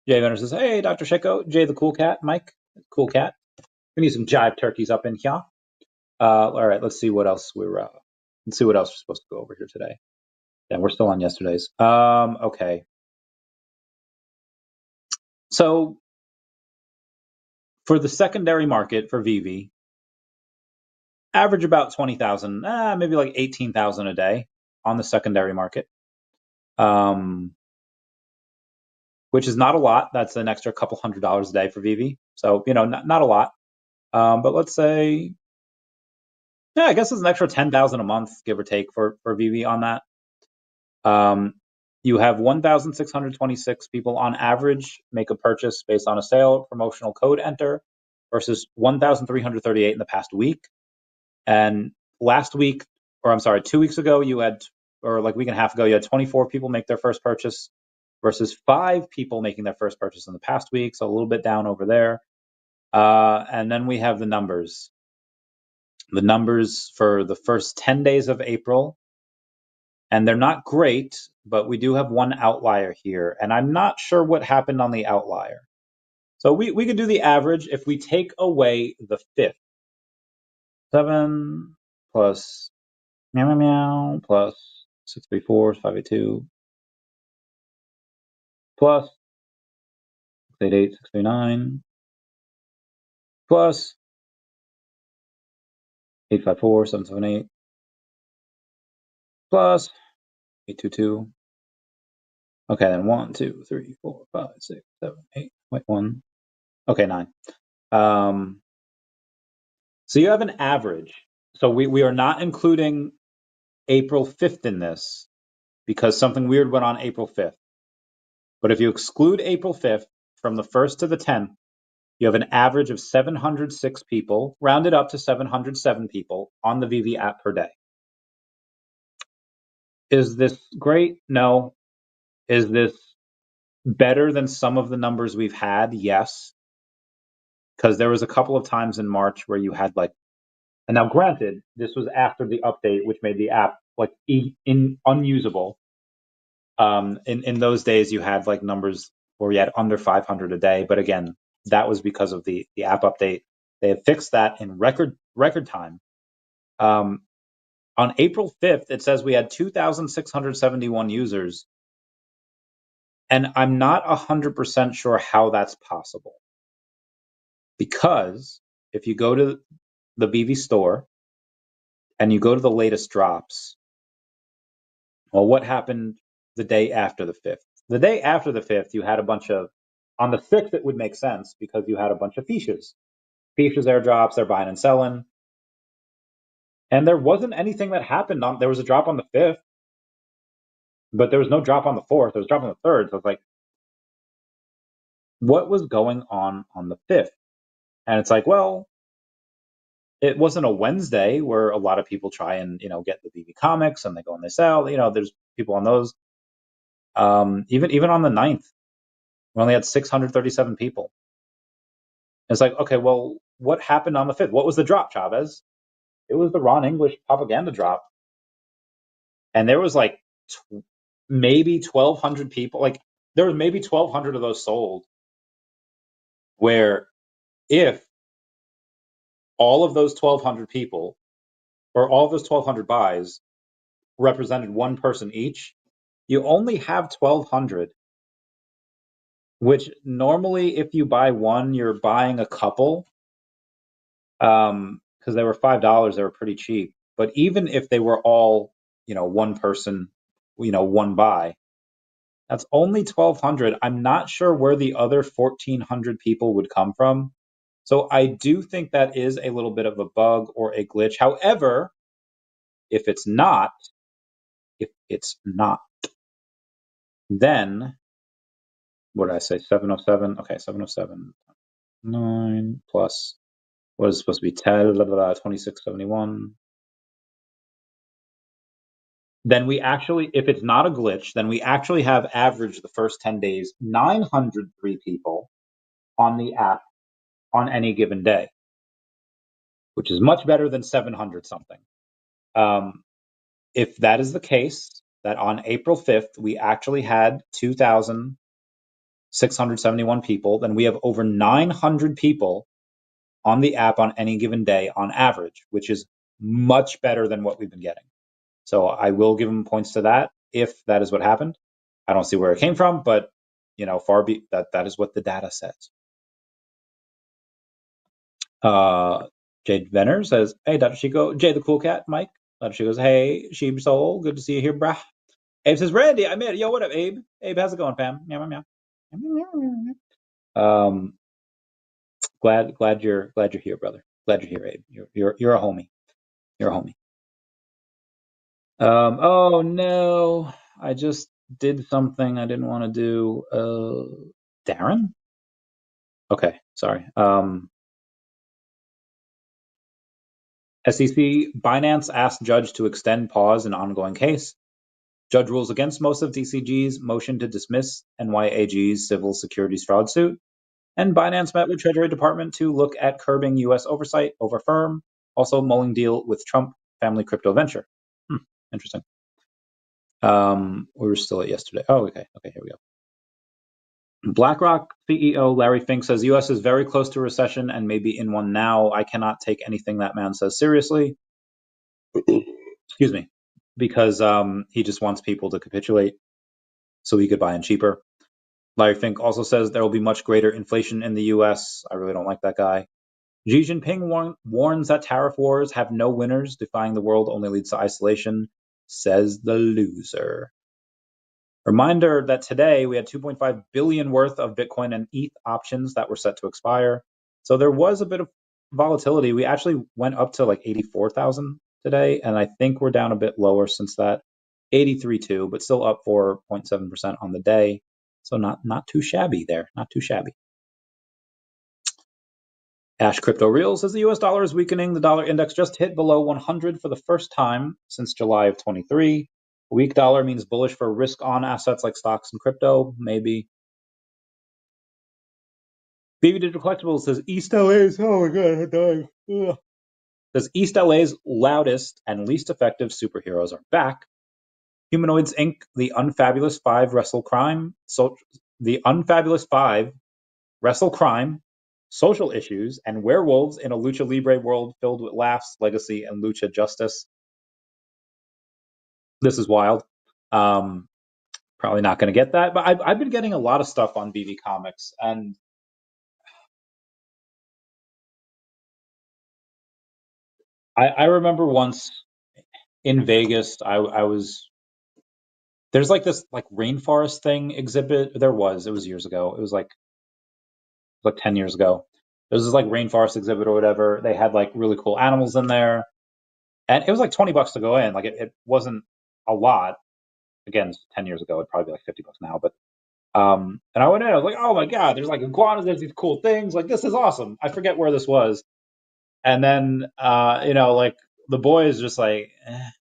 Jay Venner says, hey, Dr. Chico. Jay the cool cat. Mike, cool cat. We need some jive turkeys up in here. All right, let's see what else we're supposed to go over here today. Yeah, we're still on yesterday's. Okay. So for the secondary market for VeVe, average about 20,000, maybe like 18,000 a day on the secondary market, which is not a lot. That's an extra couple $100 a day for VeVe. So, not a lot. But let's say, yeah, I guess it's an extra 10,000 a month, give or take, for VeVe on that. You have 1,626 people on average make a purchase based on a sale, promotional code enter, versus 1,338 in the past week. And last week, or I'm sorry, 2 weeks ago, you had, or like a week and a half ago, you had 24 people make their first purchase versus 5 people making their first purchase in the past week. So a little bit down over there. And then we have the numbers. The numbers for the first 10 days of April. And they're not great, but we do have one outlier here. And I'm not sure what happened on the outlier. So we could do the average if we take away the 5th. 7 plus meow meow meow plus 634 582 plus 688 639 plus 854 778 plus 822. Okay, then 1 2 3 4 5 6 7 8 wait 1. Okay, 9. So you have an average. So we are not including April 5th in this because something weird went on April 5th. But if you exclude April 5th from the 1st to the 10th, you have an average of 706 people, rounded up to 707 people on the VeVe app per day. Is this great? No. Is this better than some of the numbers we've had? Yes. Because there was a couple of times in March where you had and now granted, this was after the update, which made the app unusable. In those days, you had numbers where you had under 500 a day. But again, that was because of the app update. They have fixed that in record time. On April 5th, it says we had 2,671 users. And I'm not 100% sure how that's possible. Because if you go to the VeVe store and you go to the latest drops, well, what happened the day after the 5th? The day after the 5th, you had a bunch of, on the 6th, it would make sense because you had a bunch of fiches. Fiches airdrops, they're buying and selling. And there wasn't anything that happened there was a drop on the 5th, but there was no drop on the 4th. There was a drop on the 3rd. So it's like, what was going on the 5th? And it's like, well, it wasn't a Wednesday where a lot of people try and, get the VeVe comics and they go and they sell. There's people on those. Even on the 9th, we only had 637 people. It's like, okay, well, what happened on the 5th? What was the drop, Chavez? It was the Ron English propaganda drop. And there was maybe 1,200 people. There was maybe 1,200 of those sold. Where if all of those 1,200 people or all of those 1,200 buys represented one person each, you only have 1,200. Which normally, if you buy one, you're buying a couple. Because they were $5, they were pretty cheap. But even if they were all, one person, one buy, that's only 1,200. I'm not sure where the other 1,400 people would come from. So I do think that is a little bit of a bug or a glitch. However, if it's not, then what did I say? 707. Okay, 707. 9 plus what is it supposed to be? 10, 2671. then we actually, if it's not a glitch, then we actually have averaged the first 10 days 903 people on the app on any given day, which is much better than 700 something. If that is the case, that on April 5th, we actually had 2,671 people, then we have over 900 people on the app on any given day on average, which is much better than what we've been getting. So I will give them points to that if that is what happened. I don't see where it came from, but that is what the data says. Jade Venner says, "Hey, Dr. Chico, Jay the Cool Cat, Mike." Dr. Chico goes, "Hey, Sheep Soul, good to see you here, brah." Abe says, "Randy, I made it. Yo, what up, Abe? Abe, how's it going, fam? Meow, meow, meow. Glad you're here, brother. Glad you're here, Abe. You're a homie. You're a homie. Oh no, I just did something I didn't want to do. Darren? Okay, sorry. SEC, Binance asked judge to extend pause in ongoing case. Judge rules against most of DCG's motion to dismiss NYAG's civil securities fraud suit. And Binance met with Treasury Department to look at curbing U.S. oversight over firm, also mulling deal with Trump family crypto venture. Interesting. We were still at yesterday. Oh, okay, here we go. BlackRock CEO Larry Fink says U.S. is very close to a recession and maybe in one now. I cannot take anything that man says seriously. Excuse me, because he just wants people to capitulate so he could buy in cheaper. Larry Fink also says there will be much greater inflation in the U.S. I really don't like that guy. Xi Jinping warns that tariff wars have no winners. Defying the world only leads to isolation, says the loser. Reminder that today we had 2.5 billion worth of Bitcoin and ETH options that were set to expire. So there was a bit of volatility. We actually went up to like 84,000 today, and I think we're down a bit lower since that, 83.2, but still up 4.7% on the day. So not too shabby there, not too shabby. Ash Crypto Real says the US dollar is weakening. The dollar index just hit below 100 for the first time since July of 23. A weak dollar means bullish for risk-on assets like stocks and crypto, maybe. VeVe Digital Collectibles says East LA's, oh my god, I'm dying. Ugh. Says East LA's loudest and least effective superheroes are back. Humanoids Inc., the Unfabulous 5 Wrestle Crime, the Unfabulous 5 Wrestle Crime, social issues, and werewolves in a lucha libre world filled with laughs, legacy, and lucha justice. This is wild. Probably not going to get that, but I've been getting a lot of stuff on VeVe Comics, and I remember once in Vegas, I was there's like this like rainforest thing exhibit. It was years ago. It was like 10 years ago. There was this like rainforest exhibit or whatever. They had like really cool animals in there, and it was like $20 to go in. Like it wasn't a lot. Again, 10 years ago, it'd probably be like $50 now. But and I went in, I was like, oh my god, there's like iguanas, there's these cool things. Like this is awesome. I forget where this was, and then like the boys just like, and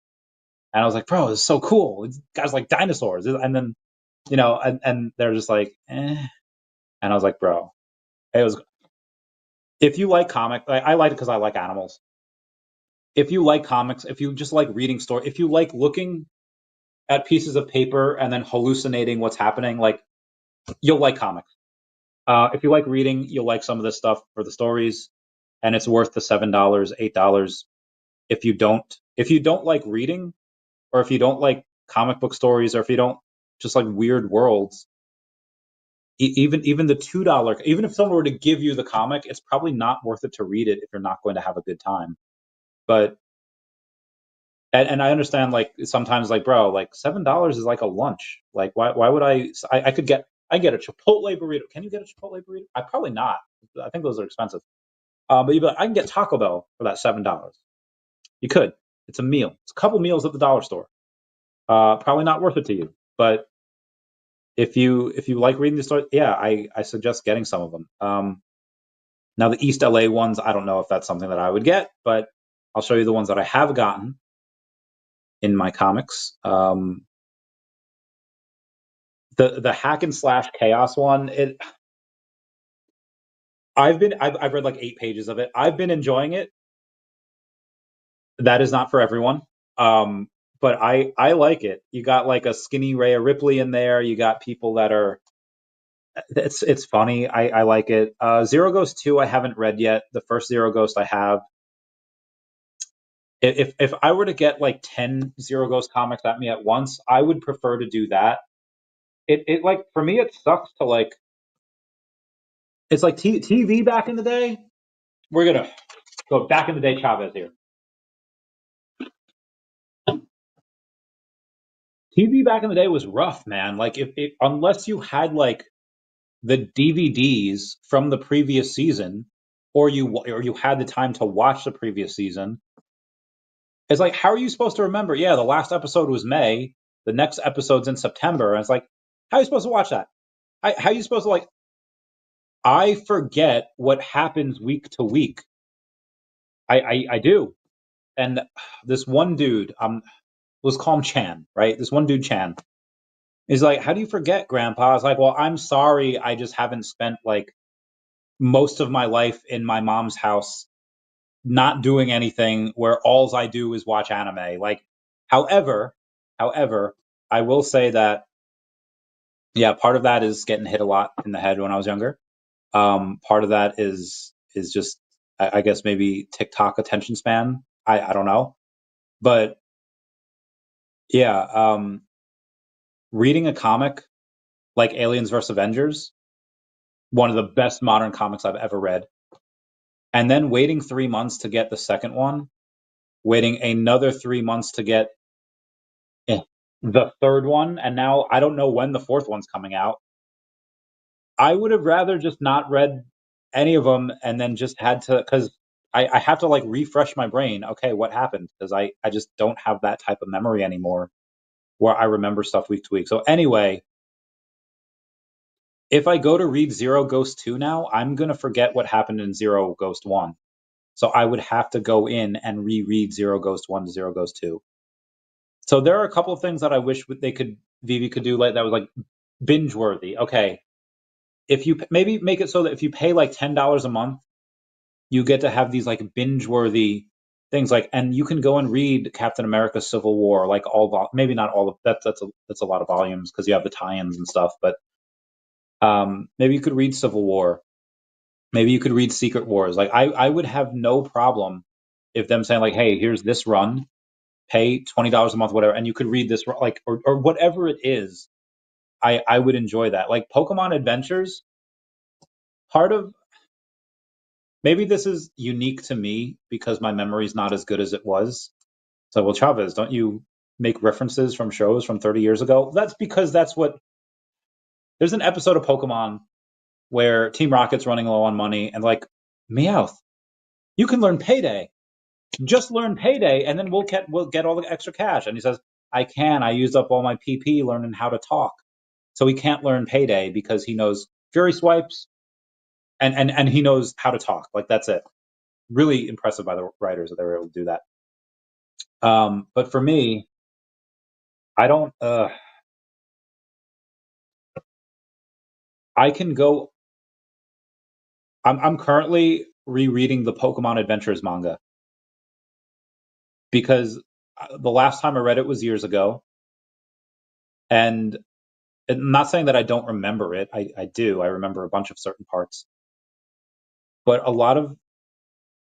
I was like, bro, this is so cool. These guys like dinosaurs, and then and they're just like, and I was like, bro, it was. If you like comic, I like it because I like animals. If you like comics, if you just like reading story, if you like looking at pieces of paper and then hallucinating what's happening, like you'll like comics. If you like reading, you'll like some of this stuff for the stories, and it's worth the $7, $8. If you don't like reading, or if you don't like comic book stories, or if you don't just like weird worlds, even the $2, even if someone were to give you the comic, it's probably not worth it to read it if you're not going to have a good time. But and I understand like sometimes like bro, like $7 is like a lunch. Like why would I could get a Chipotle burrito. Can you get a Chipotle burrito? I probably not. I think those are expensive. But you'd be like, I can get Taco Bell for that $7. You could. It's a meal. It's a couple meals at the dollar store. Probably not worth it to you. But if you like reading the story, yeah, I suggest getting some of them. Now the East LA ones, I don't know if that's something that I would get, but I'll show you the ones that I have gotten. in my comics. The hack and slash chaos one, I've read like 8 pages of it. I've been enjoying it. That is not for everyone. But I like it. You got like a skinny Rhea Ripley in there. You got people that are, it's funny. I like it. Zero Ghost 2 I haven't read yet. The first Zero Ghost I have. If I were to get like 10 Zero Ghost comics at me at once, I would prefer to do that. It like, for me, it sucks to like, it's like TV back in the day. We're gonna go back in the day, Chavez here. TV back in the day was rough, man. Like, if unless you had like the DVDs from the previous season, or you had the time to watch the previous season, it's like, how are you supposed to remember? Yeah, the last episode was May, the next episode's in September, and it's like, how are you supposed to watch that? How are you supposed to like? I forget what happens week to week. I do, and this one dude, let's call him Chan, right? This one dude, Chan, is like, how do you forget, Grandpa? I was like, well, I'm sorry, I just haven't spent like most of my life in my mom's house not doing anything where all I do is watch anime. Like, however, I will say that, yeah, part of that is getting hit a lot in the head when I was younger. Part of that is just, I guess, maybe TikTok attention span. I don't know. But yeah, reading a comic like Aliens vs. Avengers, one of the best modern comics I've ever read, and then waiting 3 months to get the second one, waiting another 3 months to get the third one, and now I don't know when the fourth one's coming out. I would have rather just not read any of them and then just had to, because I have to like refresh my brain. Okay, what happened? Because I just don't have that type of memory anymore where I remember stuff week to week. So anyway, if I go to read Zero Ghost 2 now, I'm going to forget what happened in Zero Ghost 1. So I would have to go in and reread Zero Ghost 1 to Zero Ghost 2. So there are a couple of things that I wish VeVe could do, like that was like binge worthy. Okay, if you maybe make it so that if you pay like $10 a month, you get to have these like binge worthy things, like, and you can go and read Captain America: Civil War, like maybe not all of that. That's a lot of volumes because you have the tie-ins and stuff. But maybe you could read Civil War. Maybe you could read Secret Wars. Like, I would have no problem if them saying like, hey, here's this run, pay $20 a month, whatever, and you could read this, like, or whatever it is. I would enjoy that. Like Pokemon Adventures, part of, maybe this is unique to me because my memory's not as good as it was. So, well, Chavez, don't you make references from shows from 30 years ago? That's because that's what, there's an episode of Pokemon where Team Rocket's running low on money and like, Meowth, you can learn Payday. Just learn Payday and then we'll get all the extra cash. And he says, I used up all my PP learning how to talk. So he can't learn Payday because he knows Fury Swipes and he knows how to talk. Like, that's it. Really impressive by the writers that they were able to do that. But for me, I don't. I can go. I'm currently rereading the Pokemon Adventures manga because the last time I read it was years ago, and I'm not saying that I don't remember it. I do. I remember a bunch of certain parts, but a lot of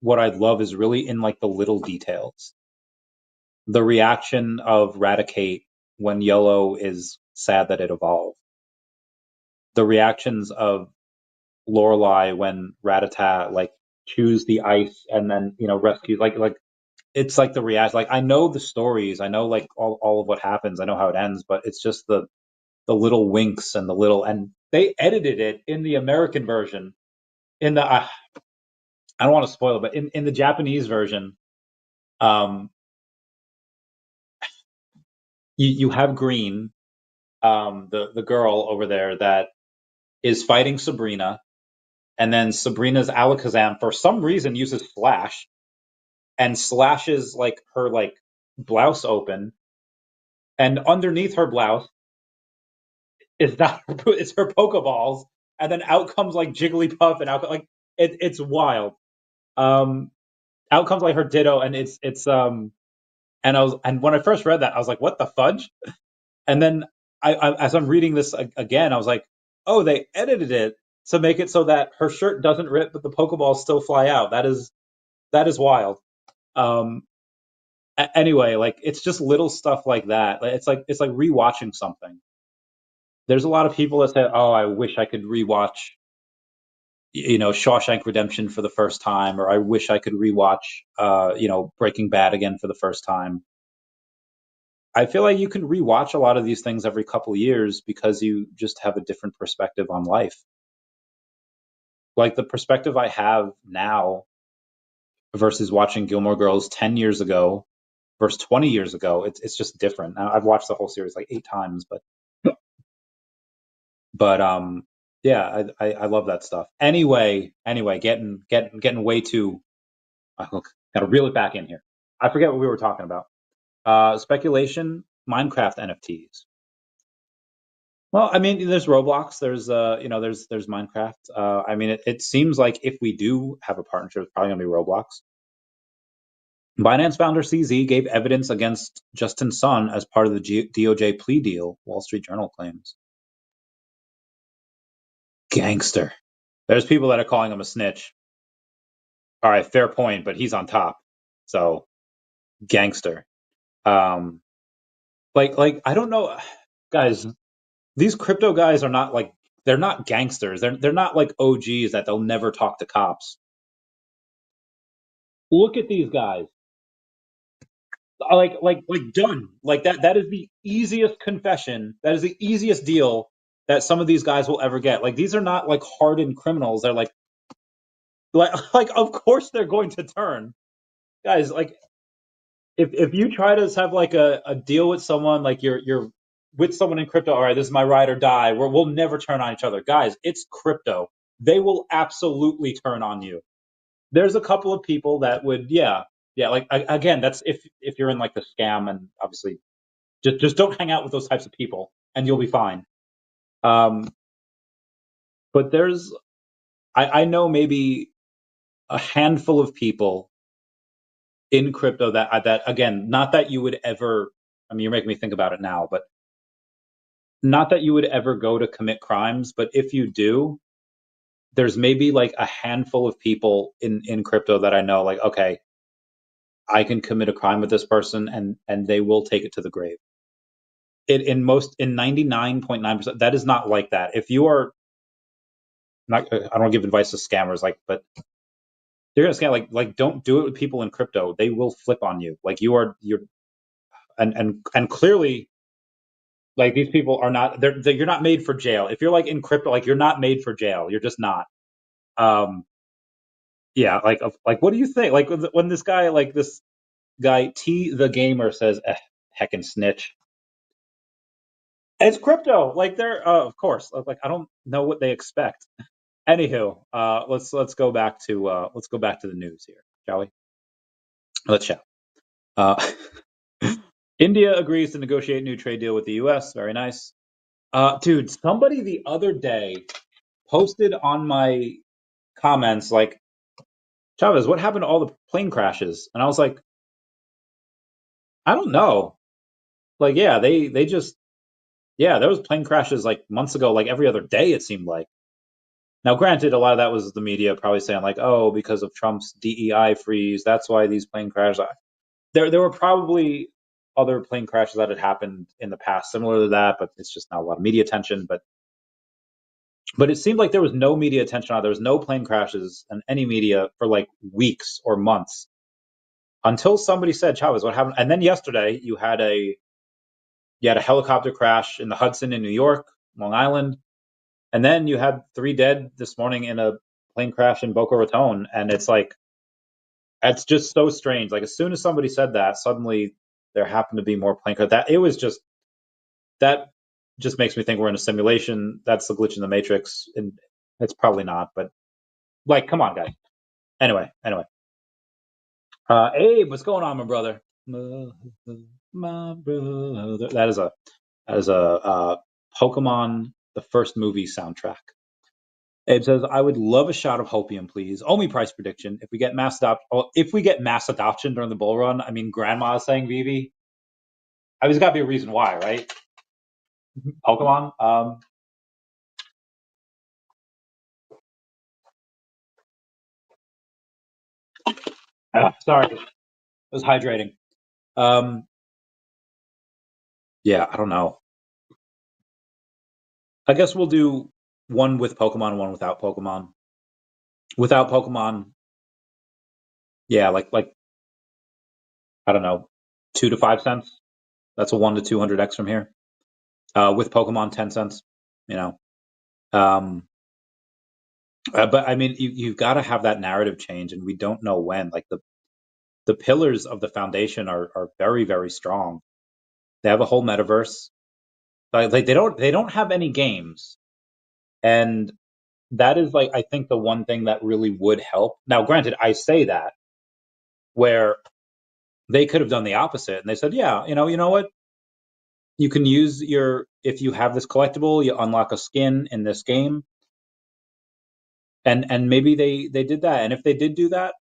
what I love is really in like the little details. The reaction of Raticate when Yellow is sad that it evolved. The reactions of Lorelai when Rattata like chews the ice and then rescues, like it's like the reaction. Like, I know the stories, I know like all of what happens, I know how it ends, but it's just the little winks and the little, and they edited it in the American version. In the I don't want to spoil it, but in the Japanese version, um, you have Green, the girl over there that is fighting Sabrina, and then Sabrina's Alakazam for some reason uses Slash and slashes like her like blouse open, and underneath her blouse is not it's her Pokeballs, and then out comes like Jigglypuff, and out like it's wild. Um, Out comes like her Ditto, and it's. And when I first read that, I was like, what the fudge? And then as I'm reading this again, I was like, oh, they edited it to make it so that her shirt doesn't rip, but the Pokeballs still fly out. That is wild. Um, anyway, like it's just little stuff like that. It's like rewatching something. There's a lot of people that say, "Oh, I wish I could rewatch, Shawshank Redemption for the first time," or "I wish I could rewatch, Breaking Bad again for the first time." I feel like you can rewatch a lot of these things every couple of years because you just have a different perspective on life. Like the perspective I have now versus watching Gilmore Girls 10 years ago versus 20 years ago, it's just different. I've watched the whole series like 8 times, but yeah, I love that stuff. Anyway, getting way too. Gotta reel it back in here. I forget what we were talking about. Speculation, Minecraft NFTs. Well, I mean, there's Roblox, there's Minecraft. I mean, it seems like if we do have a partnership, it's probably gonna be Roblox. Binance founder CZ gave evidence against Justin Sun as part of the DOJ plea deal, Wall Street Journal claims. Gangster. There's people that are calling him a snitch. All right, fair point, but he's on top. So, gangster. Um, like I don't know, guys. These crypto guys are not like they're not gangsters. They're not like OGs that they'll never talk to cops. Look at these guys. Like done. Like that is the easiest confession. That is the easiest deal that some of these guys will ever get. Like these are not like hardened criminals. They're like of course they're going to turn. Guys, like if you try to have like a deal with someone, like you're with someone in crypto, all right, this is my ride or die, we'll never turn on each other. Guys, it's crypto. They will absolutely turn on you. There's a couple of people that would, yeah, like again, that's if you're in like the scam, and obviously just don't hang out with those types of people and you'll be fine. Um, but I know maybe a handful of people in crypto that again, not that you would ever. I mean, you're making me think about it now, but not that you would ever go to commit crimes, but if you do, there's maybe like a handful of people in crypto that I know, like, okay, I can commit a crime with this person and they will take it to the grave. In 99.9%, that is not like that. If you are not, I don't give advice to scammers, like, but they're gonna scam, like don't do it with people in crypto. They will flip on you. Like you're and clearly, like these people are not, you're not made for jail. If you're like in crypto, like you're not made for jail. You're just not. Um, yeah, like what do you think? Like when this guy T the gamer says, heckin' snitch. It's crypto. Like they're of course. Like I don't know what they expect. Anywho, let's go back to the news here, shall we? Let's chat. Uh, India agrees to negotiate new trade deal with the U.S. Very nice. Dude, somebody the other day posted on my comments like, Chavez, what happened to all the plane crashes? And I was like, I don't know. Like, yeah, they just there was plane crashes like months ago, like every other day it seemed like. Now, granted, a lot of that was the media probably saying like, oh, because of Trump's DEI freeze, that's why these plane crashes. There were probably other plane crashes that had happened in the past similar to that, but it's just not a lot of media attention. But it seemed like there was no media attention on it. There was no plane crashes in any media for like weeks or months until somebody said, Chavez, what happened? And then yesterday you had a helicopter crash in the Hudson in New York, Long Island, and then you had 3 dead this morning in a plane crash in Boca Raton, and it's just so strange. Like as soon as somebody said that, suddenly there happened to be more plane crash. That just makes me think we're in a simulation. That's the glitch in the matrix, and it's probably not. But like, come on, guys. Anyway, Abe, what's going on, my brother? my brother. That is a Pokemon the first movie soundtrack. It says, "I would love a shot of hopium, please. Only price prediction. If we get mass adoption during the bull run, I mean, Grandma is saying VeVe. I mean, there's got to be a reason why, right? Pokemon. Sorry, it was hydrating. Yeah, I don't know. I guess we'll do one with Pokemon, one without Pokemon. Without Pokemon, yeah, like I don't know, 2 to 5 cents. That's a 1 to 200x from here. With Pokemon, 10 cents. You know, um, but I mean, you've got to have that narrative change, and we don't know when. Like the pillars of the foundation are very, very strong. They have a whole metaverse. Like they don't have any games, and that is like I think the one thing that really would help. Now, granted, I say that where they could have done the opposite, and they said, yeah, you know what, you can use if you have this collectible, you unlock a skin in this game, and maybe they did that, and if they did do that,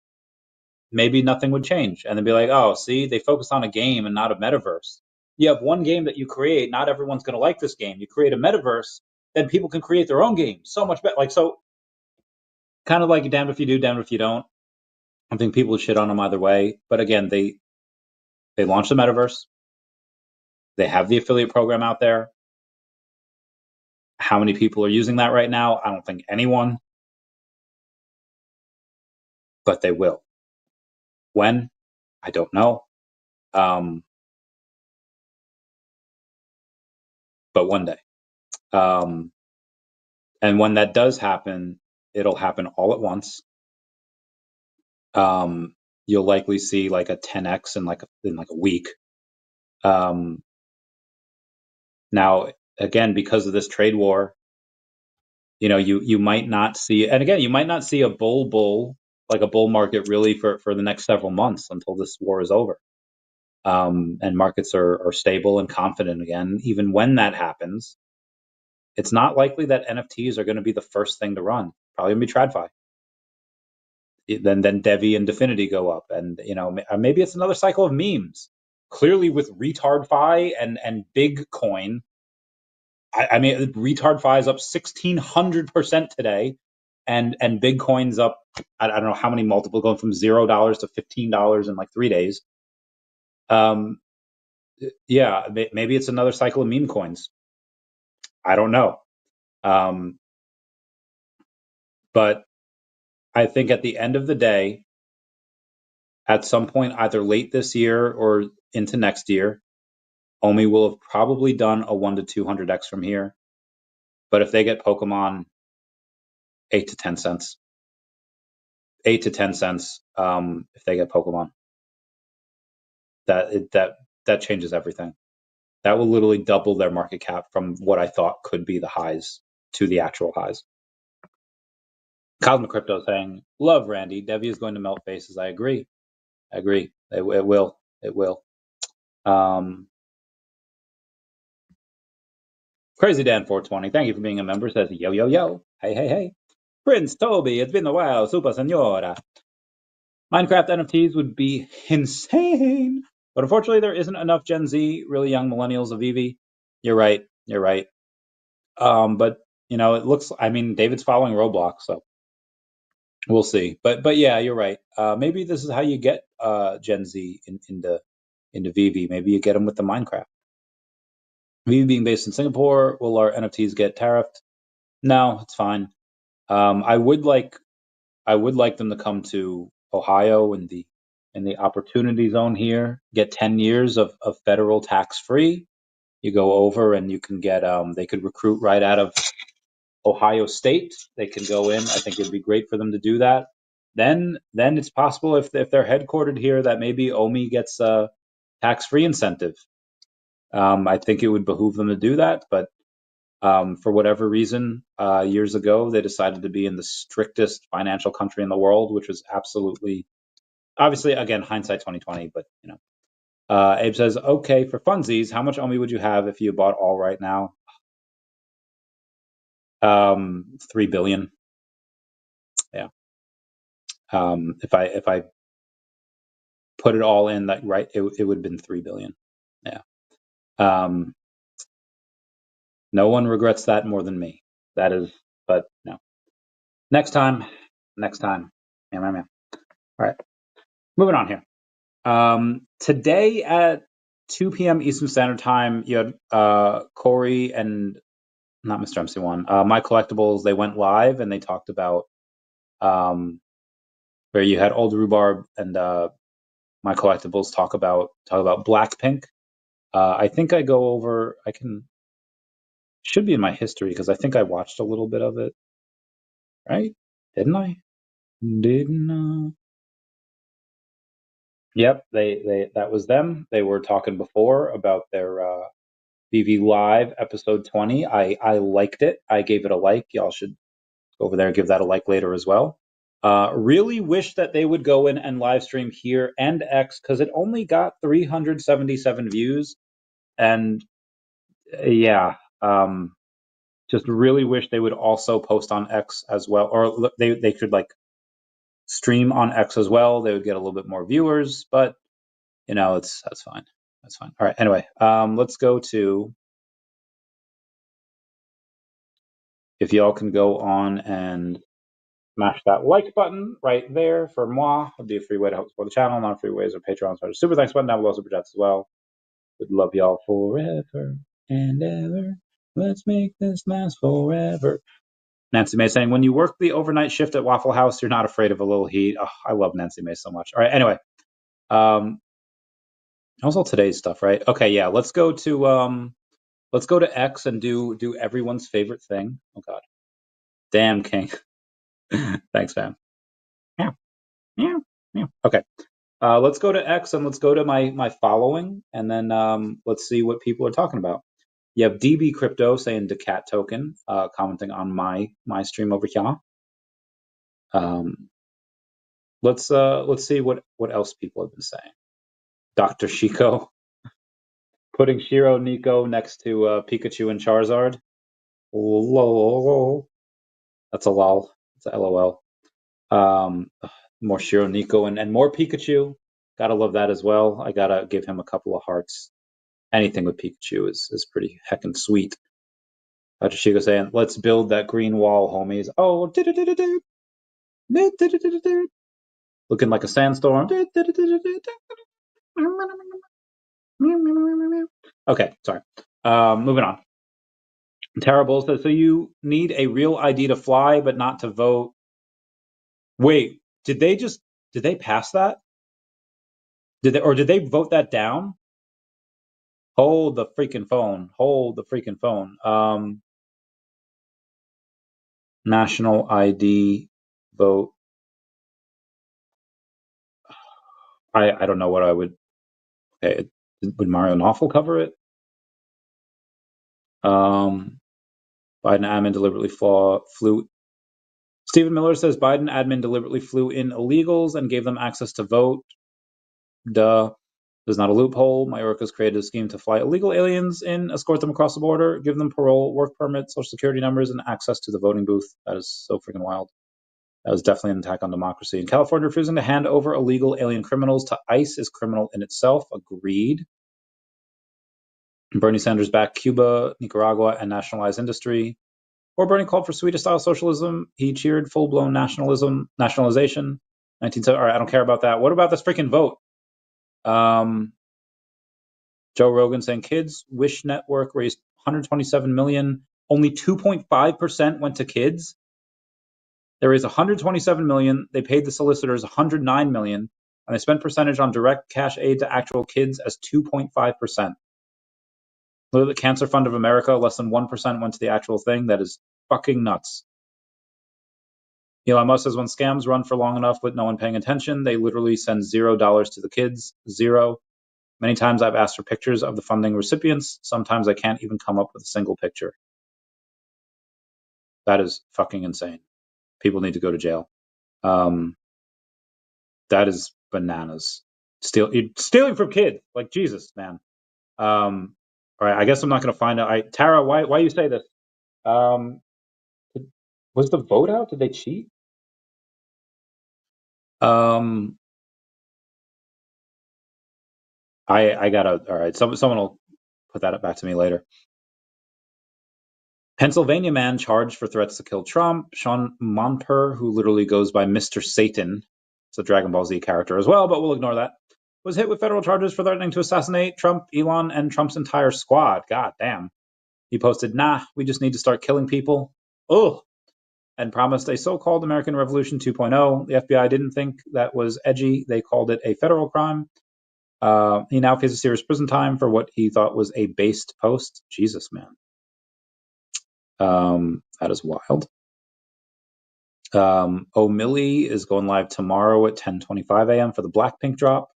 maybe nothing would change, and they'd be like, oh, see, they focus on a game and not a metaverse. You have one game that you create, not everyone's going to like this game. You create a metaverse, then people can create their own game so much better. Like, so kind of like damned if you do, damned if you don't. I think people shit on them either way, but again, they launched the metaverse. They have the affiliate program out there. How many people are using that right now? I don't think anyone, but they will. When? I don't know. But one day. And when that does happen, it'll happen all at once. You'll likely see like a 10x in like a week. Now, again, because of this trade war, you might not see, and again, you might not see a bull like a bull market really for the next several months until this war is over. And markets are stable and confident again. Even when that happens, it's not likely that NFTs are going to be the first thing to run. Probably going to be TradFi. Then DEVI and Definity go up, and maybe it's another cycle of memes. Clearly, with retardfi and Bigcoin, I mean, retardfi is up 1,600% today, and Bigcoin's up. I don't know how many multiple, going from $0 to $15 in like 3 days. Yeah, maybe it's another cycle of meme coins. I don't know. But I think at the end of the day, at some point, either late this year or into next year, OMI will have probably done a 1 to 200x from here. But if they get Pokemon, 8 to 10 cents. 8 to 10 cents if they get Pokemon. That changes everything. That will literally double their market cap from what I thought could be the highs to the actual highs. Cosmic Crypto saying, love Randy. DEVI is going to melt faces. I agree. It will. Crazy Dan 420. Thank you for being a member. Says yo. Hey. Prince Toby, it's been a while. Super Senora. Minecraft NFTs would be insane. But unfortunately, there isn't enough Gen Z, really young millennials of VeVe. You're right. But it looks. I mean, David's following Roblox, so we'll see. But yeah, you're right. Maybe this is how you get Gen Z into VeVe. Maybe you get them with the Minecraft. VeVe being based in Singapore, will our NFTs get tariffed? No, it's fine. I would like them to come to Ohio in the opportunity zone here. Get 10 years of federal tax free. You go over and you can get they could recruit right out of Ohio State. They can go in. I think it'd be great for them to do that. Then it's possible if they're headquartered here that maybe OMI gets a tax free incentive. I think it would behoove them to do that, but for whatever reason, years ago, they decided to be in the strictest financial country in the world, which was absolutely, obviously, again, hindsight 2020, but Abe says, okay, for funsies, how much OMI would you have if you bought all right now? 3 billion. Yeah. If I put it all in, that right, it would have been 3 billion. Yeah. No one regrets that more than me. That is, but no. Next time. Yeah. All right. Moving on here. Today at 2 p.m. Eastern Standard Time, you had Corey and not Mr. MC1, My Collectibles. They went live and they talked about where you had Old Rhubarb and My Collectibles talk about Blackpink. I think I go over. Should be in my history because I think I watched a little bit of it. Right? Didn't I? Didn't. Yep. That was them. They were talking before about their VeVe Live episode 20. I liked it. I gave it a like. Y'all should go over there and give that a like later as well. Really wish that they would go in and live stream here and X because it only got 377 views. And yeah, just really wish they would also post on X as well, or they could like stream on X as well. They would get a little bit more viewers, but you know, that's fine. That's fine. All right. Anyway, let's go to, if y'all can go on and smash that like button right there for moi. It'd be a free way to help support the channel. Non-free ways or Patreon. So super thanks button down below, super chats as well. Would love y'all forever and ever. Let's make this last forever. Nancy May saying, when you work the overnight shift at Waffle House, you're not afraid of a little heat. Oh, I love Nancy May so much. All right, anyway. Also today's stuff, right? Okay, yeah, let's go to X and do everyone's favorite thing. Oh god. Damn King. Thanks, fam. Yeah. Okay. Let's go to X and let's go to my following, and then let's see what people are talking about. You have DB Crypto saying daCAT token, commenting on my stream over here. Let's see what else people have been saying. Dr. Shiko putting Shiro Nico next to Pikachu and Charizard. Lol. That's a lol. It's a LOL. More Shiro Nico and more Pikachu. Gotta love that as well. I gotta give him a couple of hearts. Anything with Pikachu is pretty heckin' sweet. Dr. Shiko saying, let's build that green wall, homies. Oh, looking like a sandstorm. Okay, sorry. Moving on. Terrible says, so you need a real ID to fly, but not to vote. Wait, did they pass that? Did they vote that down? Hold the freaking phone. National ID vote. I don't know what I would. Okay, would Mario Nawful cover it? Biden admin deliberately flew. Stephen Miller says Biden admin deliberately flew in illegals and gave them access to vote. Duh. There's not a loophole. Mayorkas created a scheme to fly illegal aliens in, escort them across the border, give them parole, work permits, social security numbers, and access to the voting booth. That is so freaking wild. That was definitely an attack on democracy. In California, refusing to hand over illegal alien criminals to ICE is criminal in itself. Agreed. Bernie Sanders backed Cuba, Nicaragua, and nationalized industry. Or Bernie called for Swedish-style socialism. He cheered full-blown nationalization. 1970. All right, I don't care about that. What about this freaking vote? Joe Rogan saying Kids Wish Network raised 127 million. Only 2.5% went to kids. They raised 127 million. They paid the solicitors 109 million, and they spent percentage on direct cash aid to actual kids as 2.5%. Look at the Cancer Fund of America. Less than 1% went to the actual thing. That is fucking nuts. Elon Musk says when scams run for long enough with no one paying attention, they literally send $0 to the kids. Zero. Many times I've asked for pictures of the funding recipients. Sometimes I can't even come up with a single picture. That is fucking insane. People need to go to jail. That is bananas. stealing from kids. Like, Jesus, man. All right, I guess I'm not going to find out. Tara, why you say this? Was the vote out? Did they cheat? I gotta. All right, someone will put that back to me later. Pennsylvania man charged for threats to kill Trump. Sean Monper, who literally goes by Mr. Satan, it's a Dragon Ball Z character as well, but we'll ignore that, was hit with federal charges for threatening to assassinate Trump, Elon, and Trump's entire squad. God damn. He posted, "Nah, we just need to start killing people." Ugh. And promised a so-called American Revolution 2.0. The FBI didn't think that was edgy. They called it a federal crime. He now faces serious prison time for what he thought was a based post. Jesus, man. That is wild. OMI is going live tomorrow at 10:25 a.m. for the Blackpink drop.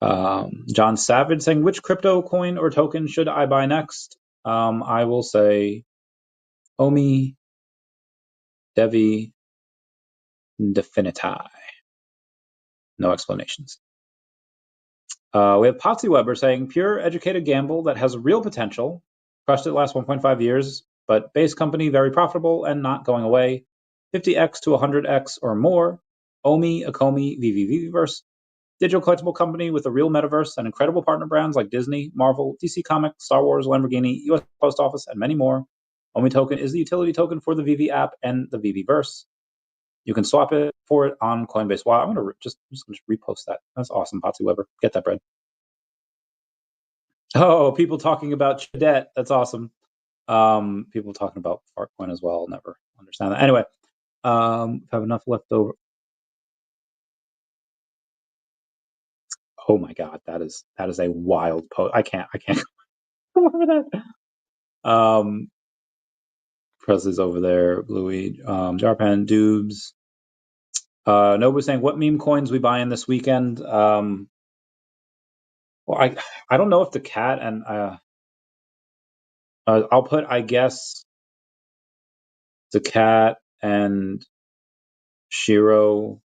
John Savage saying, which crypto coin or token should I buy next? I will say OMI, DEVI, Definity. No explanations. We have Potsy Weber saying, pure educated gamble that has real potential. Crushed it last 1.5 years, but base company very profitable and not going away. 50x to 100x or more. OMI, Akomi, VeVe, VeVeverse. Digital collectible company with a real metaverse and incredible partner brands like Disney, Marvel, DC Comics, Star Wars, Lamborghini, US Post Office, and many more. OMI token is the utility token for the VeVe app and the VeVeverse. You can swap it for it on Coinbase. Wow, I'm gonna just repost that. That's awesome, Potsy Weber. Get that bread. Oh, people talking about debt. That's awesome. People talking about Fartcoin as well. I'll never understand that. Anyway, have enough left over. Oh my God, that is a wild post. I can't go over that. Presley's over there. Bluey, Jarpan, Dubes. Nobody's saying what meme coins we buying this weekend. Well, I don't know if daCAT and I'll put, I guess, daCAT and Shiro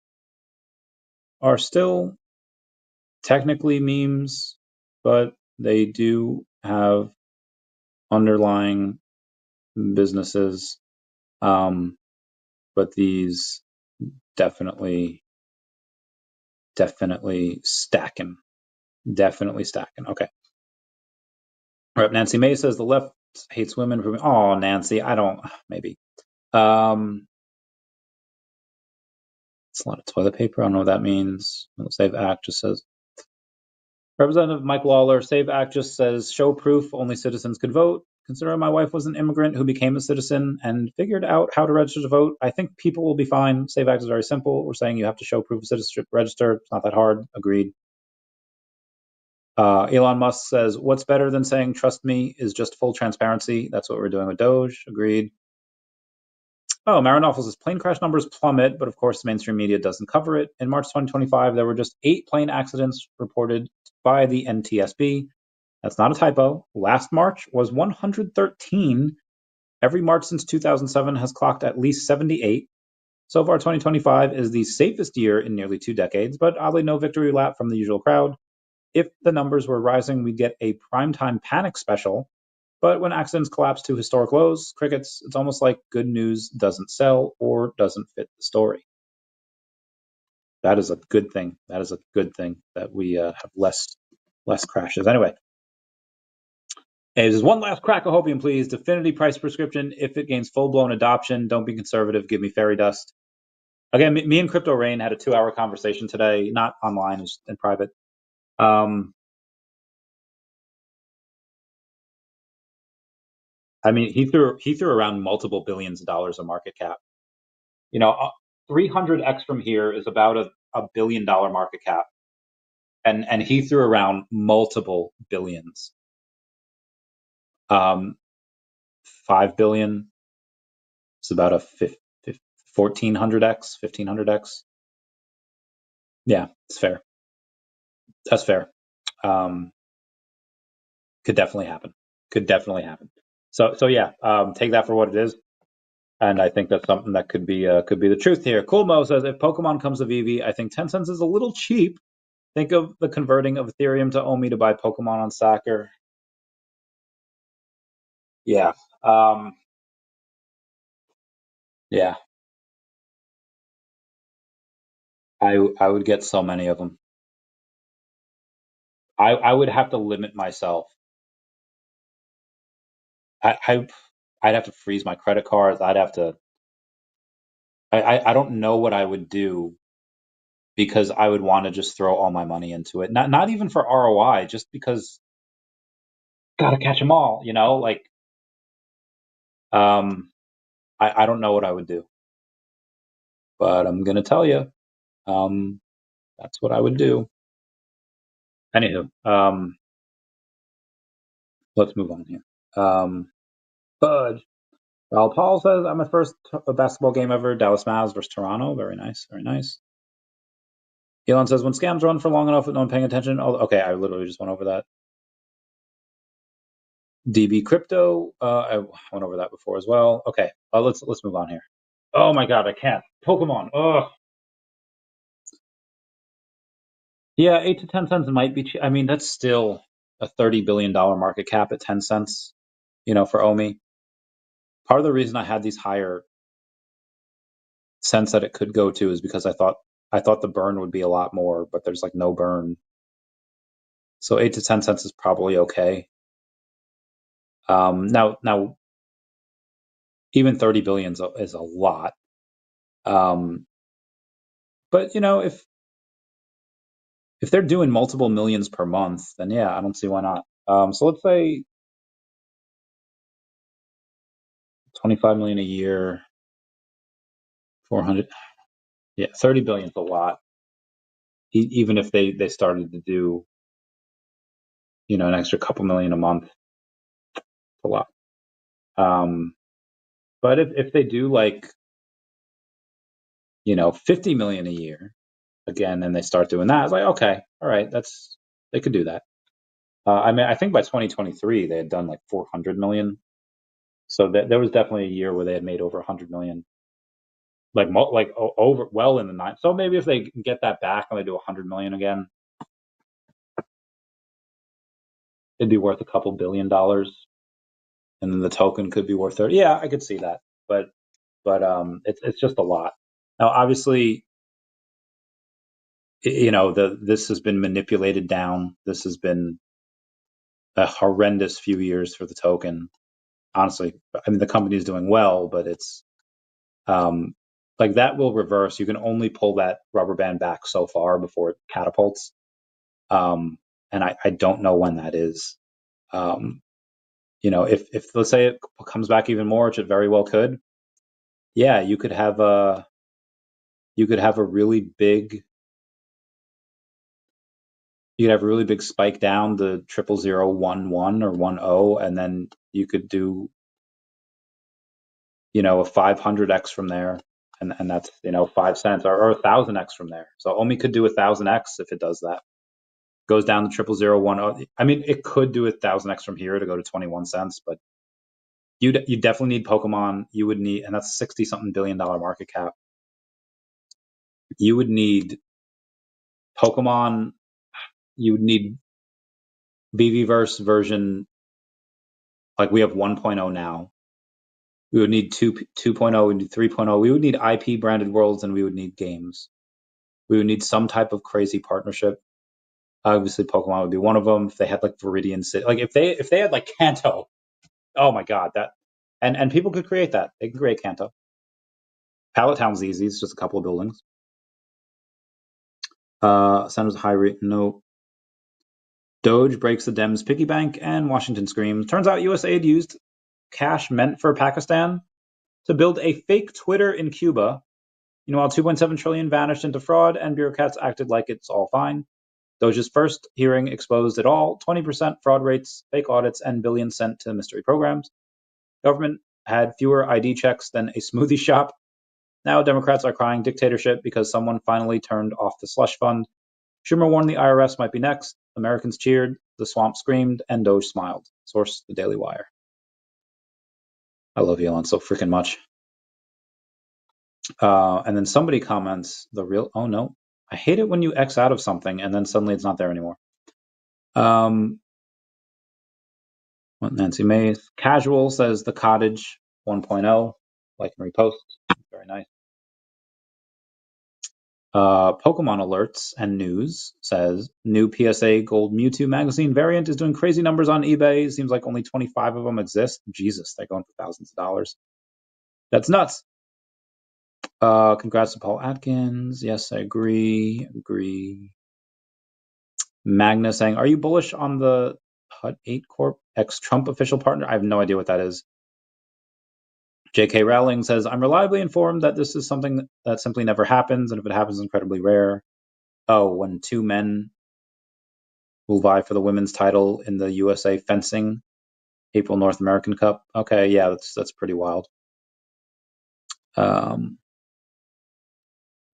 are still technically memes, but they do have underlying businesses. But these definitely stacking. Definitely stacking. Okay. All right. Nancy May says the left hates women. Oh, Nancy, I don't. Maybe. It's a lot of toilet paper. I don't know what that means. Save Act just says. Representative Mike Lawler, Save Act just says show proof only citizens could vote. Considering my wife was an immigrant who became a citizen and figured out how to register to vote, I think people will be fine. Save Act is very simple. We're saying you have to show proof of citizenship, register. It's not that hard. Agreed. Elon Musk says, what's better than saying trust me is just full transparency. That's what we're doing with Doge. Agreed. Oh, Marinopoulos says plane crash numbers plummet, but of course mainstream media doesn't cover it. In March 2025, there were just 8 plane accidents reported by the NTSB. That's not a typo. Last March was 113. Every March since 2007 has clocked at least 78. So far, 2025 is the safest year in nearly 2 decades, but oddly no victory lap from the usual crowd. If the numbers were rising, we'd get a primetime panic special. But when accidents collapse to historic lows, crickets, it's almost like good news doesn't sell or doesn't fit the story. That is a good thing. That is a good thing that we have less crashes. Anyway. Hey, there's one last crack of hopium, please. Definity price prescription. If it gains full-blown adoption, don't be conservative. Give me fairy dust. Again, me and Crypto Rain had a 2-hour conversation today, not online, just in private. I mean, he threw around multiple billions of dollars of market cap. 300x from here is about a $1 billion market cap, and he threw around multiple billions. 5 billion is about a 1400x, 1500x. Yeah, it's fair. That's fair. Could definitely happen. So yeah, take that for what it is. And I think that's something that could be the truth here. Cool Mo says, if Pokemon comes to VeVe, I think 10 cents is a little cheap. Think of the converting of Ethereum to OMI to buy Pokemon on Stacker. Yeah. Yeah. I would get so many of them. I would have to limit myself. I'd have to freeze my credit cards. I'd have to. I don't know what I would do because I would want to just throw all my money into it. Not even for ROI, just because gotta catch them all. Like I don't know what I would do, but I'm gonna tell you, that's what I would do. Anywho, let's move on here. Bud. Well, Paul says, I'm my first basketball game ever, Dallas Mavs versus Toronto. Very nice, very nice. Elon says, when scams run for long enough with no one paying attention. Oh, okay, I literally just went over that. DB Crypto, I went over that before as well. Okay, let's move on here. Oh my God, I can't. Pokemon. Oh, yeah, 8 to 10 cents might be cheap. I mean, that's still a $30 billion market cap at 10 cents, for OMI. Part of the reason I had these higher cents that it could go to is because I thought the burn would be a lot more, but there's like no burn. So 8 to 10 cents is probably okay. Now even 30 billion is a lot. But if they're doing multiple millions per month, then yeah, I don't see why not. So let's say 25 million a year, 400. Yeah, 30 billion is a lot. Even if they started to do, an extra couple million a month, it's a lot. But if they do like, 50 million a year again, and they start doing that, I was like, okay, all right, they could do that. I mean, I think by 2023 they had done like 400 million. So there was definitely a year where they had made over 100 million, like over well in the nine. So maybe if they get that back and they do 100 million again, it'd be worth a couple $1 billion, and then the token could be worth 30. Yeah, I could see that, but it's just a lot. Now, obviously, this has been manipulated down. This has been a horrendous few years for the token. Honestly, I mean, the company is doing well, but it's like that will reverse. You can only pull that rubber band back so far before it catapults. And I don't know when that is. If let's say it comes back even more, which it very well could, yeah, you could have a really big spike down to 00011 or 10, and then you could do a 500x from there, and that's 5 cents or 1,000x from there. So OMI could do 1,000x if it does that. Goes down to 00010. I mean, it could do 1,000x from here to go to 21 cents, but you definitely need Pokemon. You would need, and that's $60-something billion market cap. You would need Pokemon. You would need VeVeverse version, like we have 1.0 now. We would need 2.0, we would need 3.0. We would need IP branded worlds, and we would need games. We would need some type of crazy partnership. Obviously, Pokemon would be one of them. If they had like Viridian City, like if they had like Kanto, oh my God, that and people could create that. They can create Kanto. Pallet Town's easy. It's just a couple of buildings. Centers high rate. No. Doge breaks the Dems piggy bank, and Washington screams. Turns out U.S. aid used cash meant for Pakistan to build a fake Twitter in Cuba. Meanwhile, 2.7 trillion vanished into fraud, and bureaucrats acted like it's all fine. Doge's first hearing exposed it all: 20% fraud rates, fake audits, and billions sent to mystery programs. Government had fewer ID checks than a smoothie shop. Now Democrats are crying dictatorship because someone finally turned off the slush fund. Schumer warned the IRS might be next. Americans cheered, the swamp screamed, and Doge smiled. Source: The Daily Wire. I love Elon so freaking much. And then somebody comments the real, oh no, I hate it when you X out of something and then suddenly it's not there anymore. What Nancy Mays. Casual says the cottage 1.0. Like and repost. Very nice. Pokemon alerts and news says new PSA Gold Mewtwo magazine variant is doing crazy numbers on eBay. Seems like only 25 of them exist. Jesus, they're going for thousands of dollars. That's nuts. Congrats to Paul Atkins. Yes, I agree. Magna saying, are you bullish on the Hut 8 Corp ex-Trump official partner? I have no idea what that is. J.K. Rowling says, I'm reliably informed that this is something that simply never happens, and if it happens, it's incredibly rare. Oh, when two men will vie for the women's title in the USA fencing April North American Cup. Okay, yeah, that's pretty wild.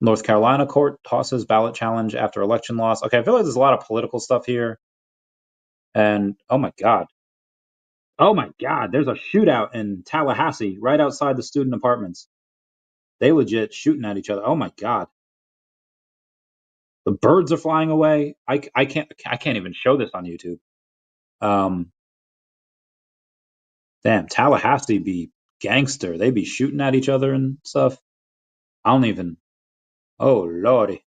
North Carolina court tosses ballot challenge after election loss. Okay, I feel like there's a lot of political stuff here. And oh my God, there's a shootout in Tallahassee right outside the student apartments. They legit shooting at each other. Oh my God. The birds are flying away. I can't even show this on YouTube. Damn, Tallahassee be gangster. They be shooting at each other and stuff. I don't even. Oh lordy.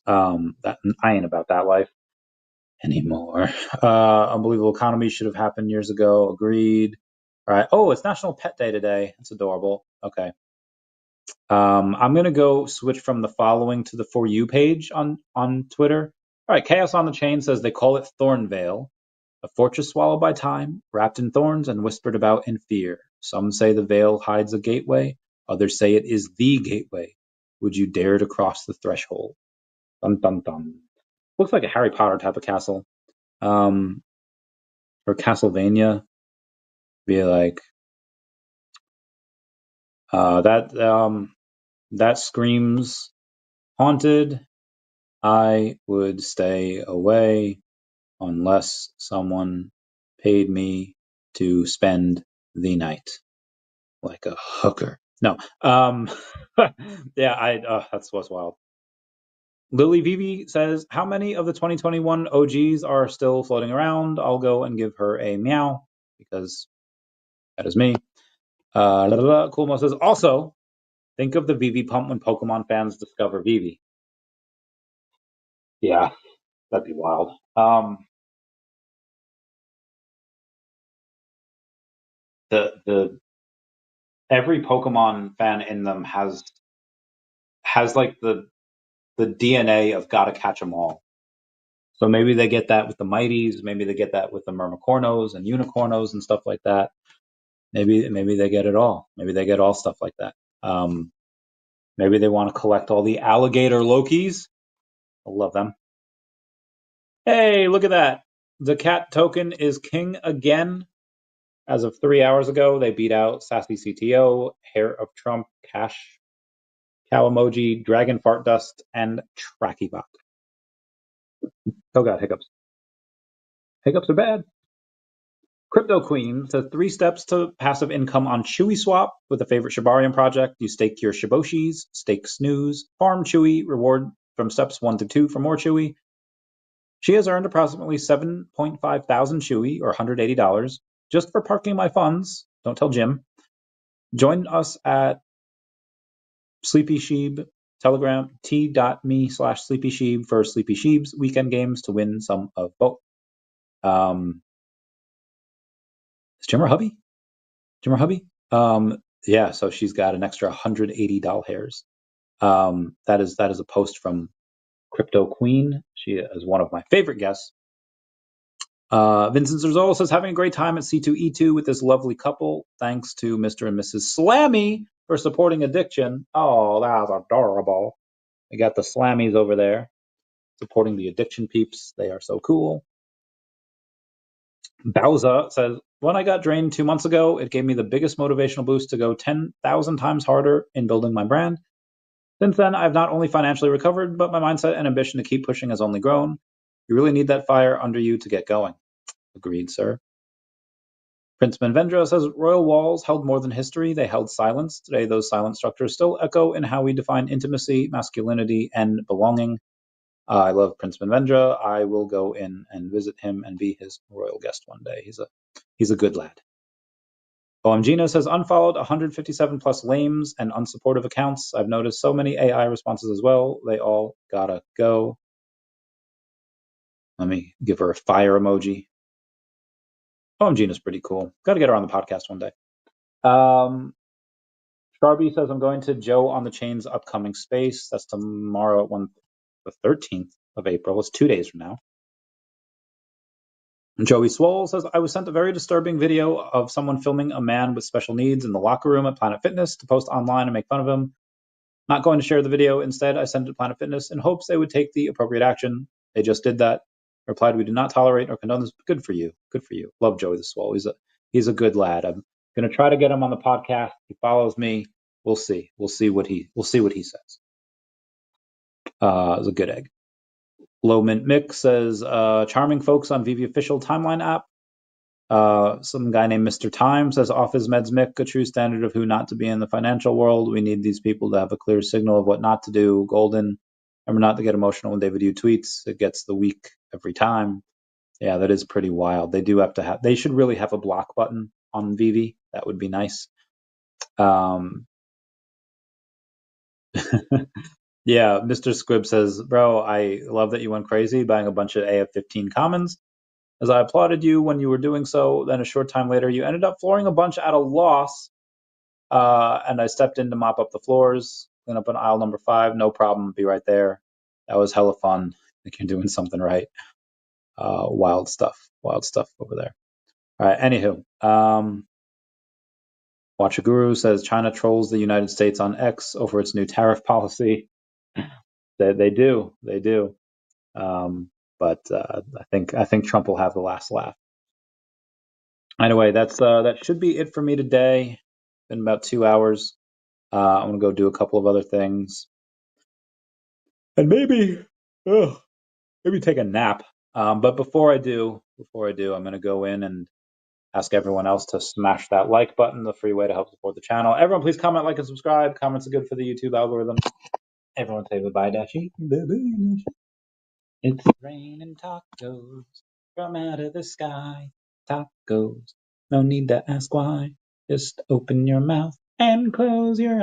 That I ain't about that life anymore. Unbelievable economy should have happened years ago. Agreed. All right. Oh, it's National Pet Day today. It's adorable. Okay. I'm gonna go switch from the following to the For You page on Twitter. All right. Chaos on the Chain says they call it Thornvale, a fortress swallowed by time, wrapped in thorns and whispered about in fear. Some say the veil hides a gateway. Others say it is the gateway. Would you dare to cross the threshold? Dun dun dun. Looks like a Harry Potter type of castle. Or Castlevania. Be like that screams haunted. I would stay away unless someone paid me to spend the night like a hooker. No. Yeah, that's what's wild. Lily VeVe says, how many of the 2021 OGs are still floating around? I'll go and give her a meow because that is me. Cool Mo says, also, think of the VeVe pump when Pokemon fans discover VeVe. Yeah, that'd be wild. The every Pokemon fan in them has like the DNA of gotta catch them all. So maybe they get that with the Mighties, maybe they get that with the Mermicornos and Unicornos and stuff like that. Maybe they get it all. Maybe they get all stuff like that. Maybe they want to collect all the alligator Lokis. I love them. Hey, look at that. The cat token is king again. As of 3 hours ago, they beat out Sassy CTO, Hair of Trump, Cash, Cow Emoji, Dragon Fart Dust, and Trackybot. Oh god, hiccups. Hiccups are bad. Crypto Queen says 3 steps to passive income on Chewy Swap with a favorite Shibarium project. You stake your Shiboshis, stake Snooze, farm Chewy, reward from steps 1 to 2 for more Chewy. She has earned approximately 7.5 thousand Chewy, or $180, just for parking my funds. Don't tell Jim. Join us at Sleepy Sheep, Telegram, t.me/Sleepy Sheep for Sleepy Sheep's weekend games to win some of both. Is Jimmer hubby? Yeah, so she's got an extra 180 doll hairs. That is a post from Crypto Queen. She is one of my favorite guests. Vincent Zerzola says, having a great time at C2E2 with this lovely couple. Thanks to Mr. and Mrs. Slammy for supporting addiction. Oh, that's adorable. We got the Slammies over there supporting the addiction peeps. They are so cool. Bowza says, when I got drained 2 months ago, it gave me the biggest motivational boost to go 10,000 times harder in building my brand. Since then, I've not only financially recovered, but my mindset and ambition to keep pushing has only grown. You really need that fire under you to get going. Agreed, sir. Prince Manvendra says, royal walls held more than history. They held silence. Today, those silent structures still echo in how we define intimacy, masculinity, and belonging. I love Prince Manvendra. I will go in and visit him and be his royal guest one day. He's a good lad. OMGina says, unfollowed 157 plus lames and unsupportive accounts. I've noticed so many AI responses as well. They all gotta go. Let me give her a fire emoji. OMGina's pretty cool. Got to get her on the podcast one day. Sharby says, I'm going to Joe on the Chain's upcoming space. That's tomorrow, the 13th of April. It's 2 days from now. And Joey Swole says, I was sent a very disturbing video of someone filming a man with special needs in the locker room at Planet Fitness to post online and make fun of him. Not going to share the video. Instead, I sent it to Planet Fitness in hopes they would take the appropriate action. They just did that. Replied, we do not tolerate or condone this. Good for you. Good for you. Love Joey the Swole. He's a good lad. I'm going to try to get him on the podcast. He follows me. We'll see. We'll see what he says. It's a good egg. Low Mint Mick says, charming folks on VeVe official timeline app. Some guy named Mr. Time says, off his meds Mick, a true standard of who not to be in the financial world. We need these people to have a clear signal of what not to do. Golden. Remember not to get emotional when David Yu tweets. It gets the weak every time. Yeah, that is pretty wild. They do have to have, they should really have a block button on VeVe. That would be nice. Yeah, Mr. Squibb says, bro, I love that you went crazy buying a bunch of AF-15 commons. As I applauded you when you were doing so, then a short time later, you ended up flooring a bunch at a loss, and I stepped in to mop up the floors, clean up on aisle number 5. No problem, be right there. That was hella fun. I think you're doing something right. Wild stuff over there. All right, anywho. Watcher Guru says, China trolls the United States on X over its new tariff policy. They do. But I think Trump will have the last laugh. Anyway, that should be it for me today. Been about 2 hours. I'm gonna go do a couple of other things, and maybe take a nap. But before I do, I'm gonna go in and ask everyone else to smash that like button, the free way to help support the channel. Everyone, please comment, like, and subscribe. Comments are good for the YouTube algorithm. Everyone say bye-bye, Dashi. Bye-bye. It's raining tacos from out of the sky. Tacos. No need to ask why. Just open your mouth and close your eyes.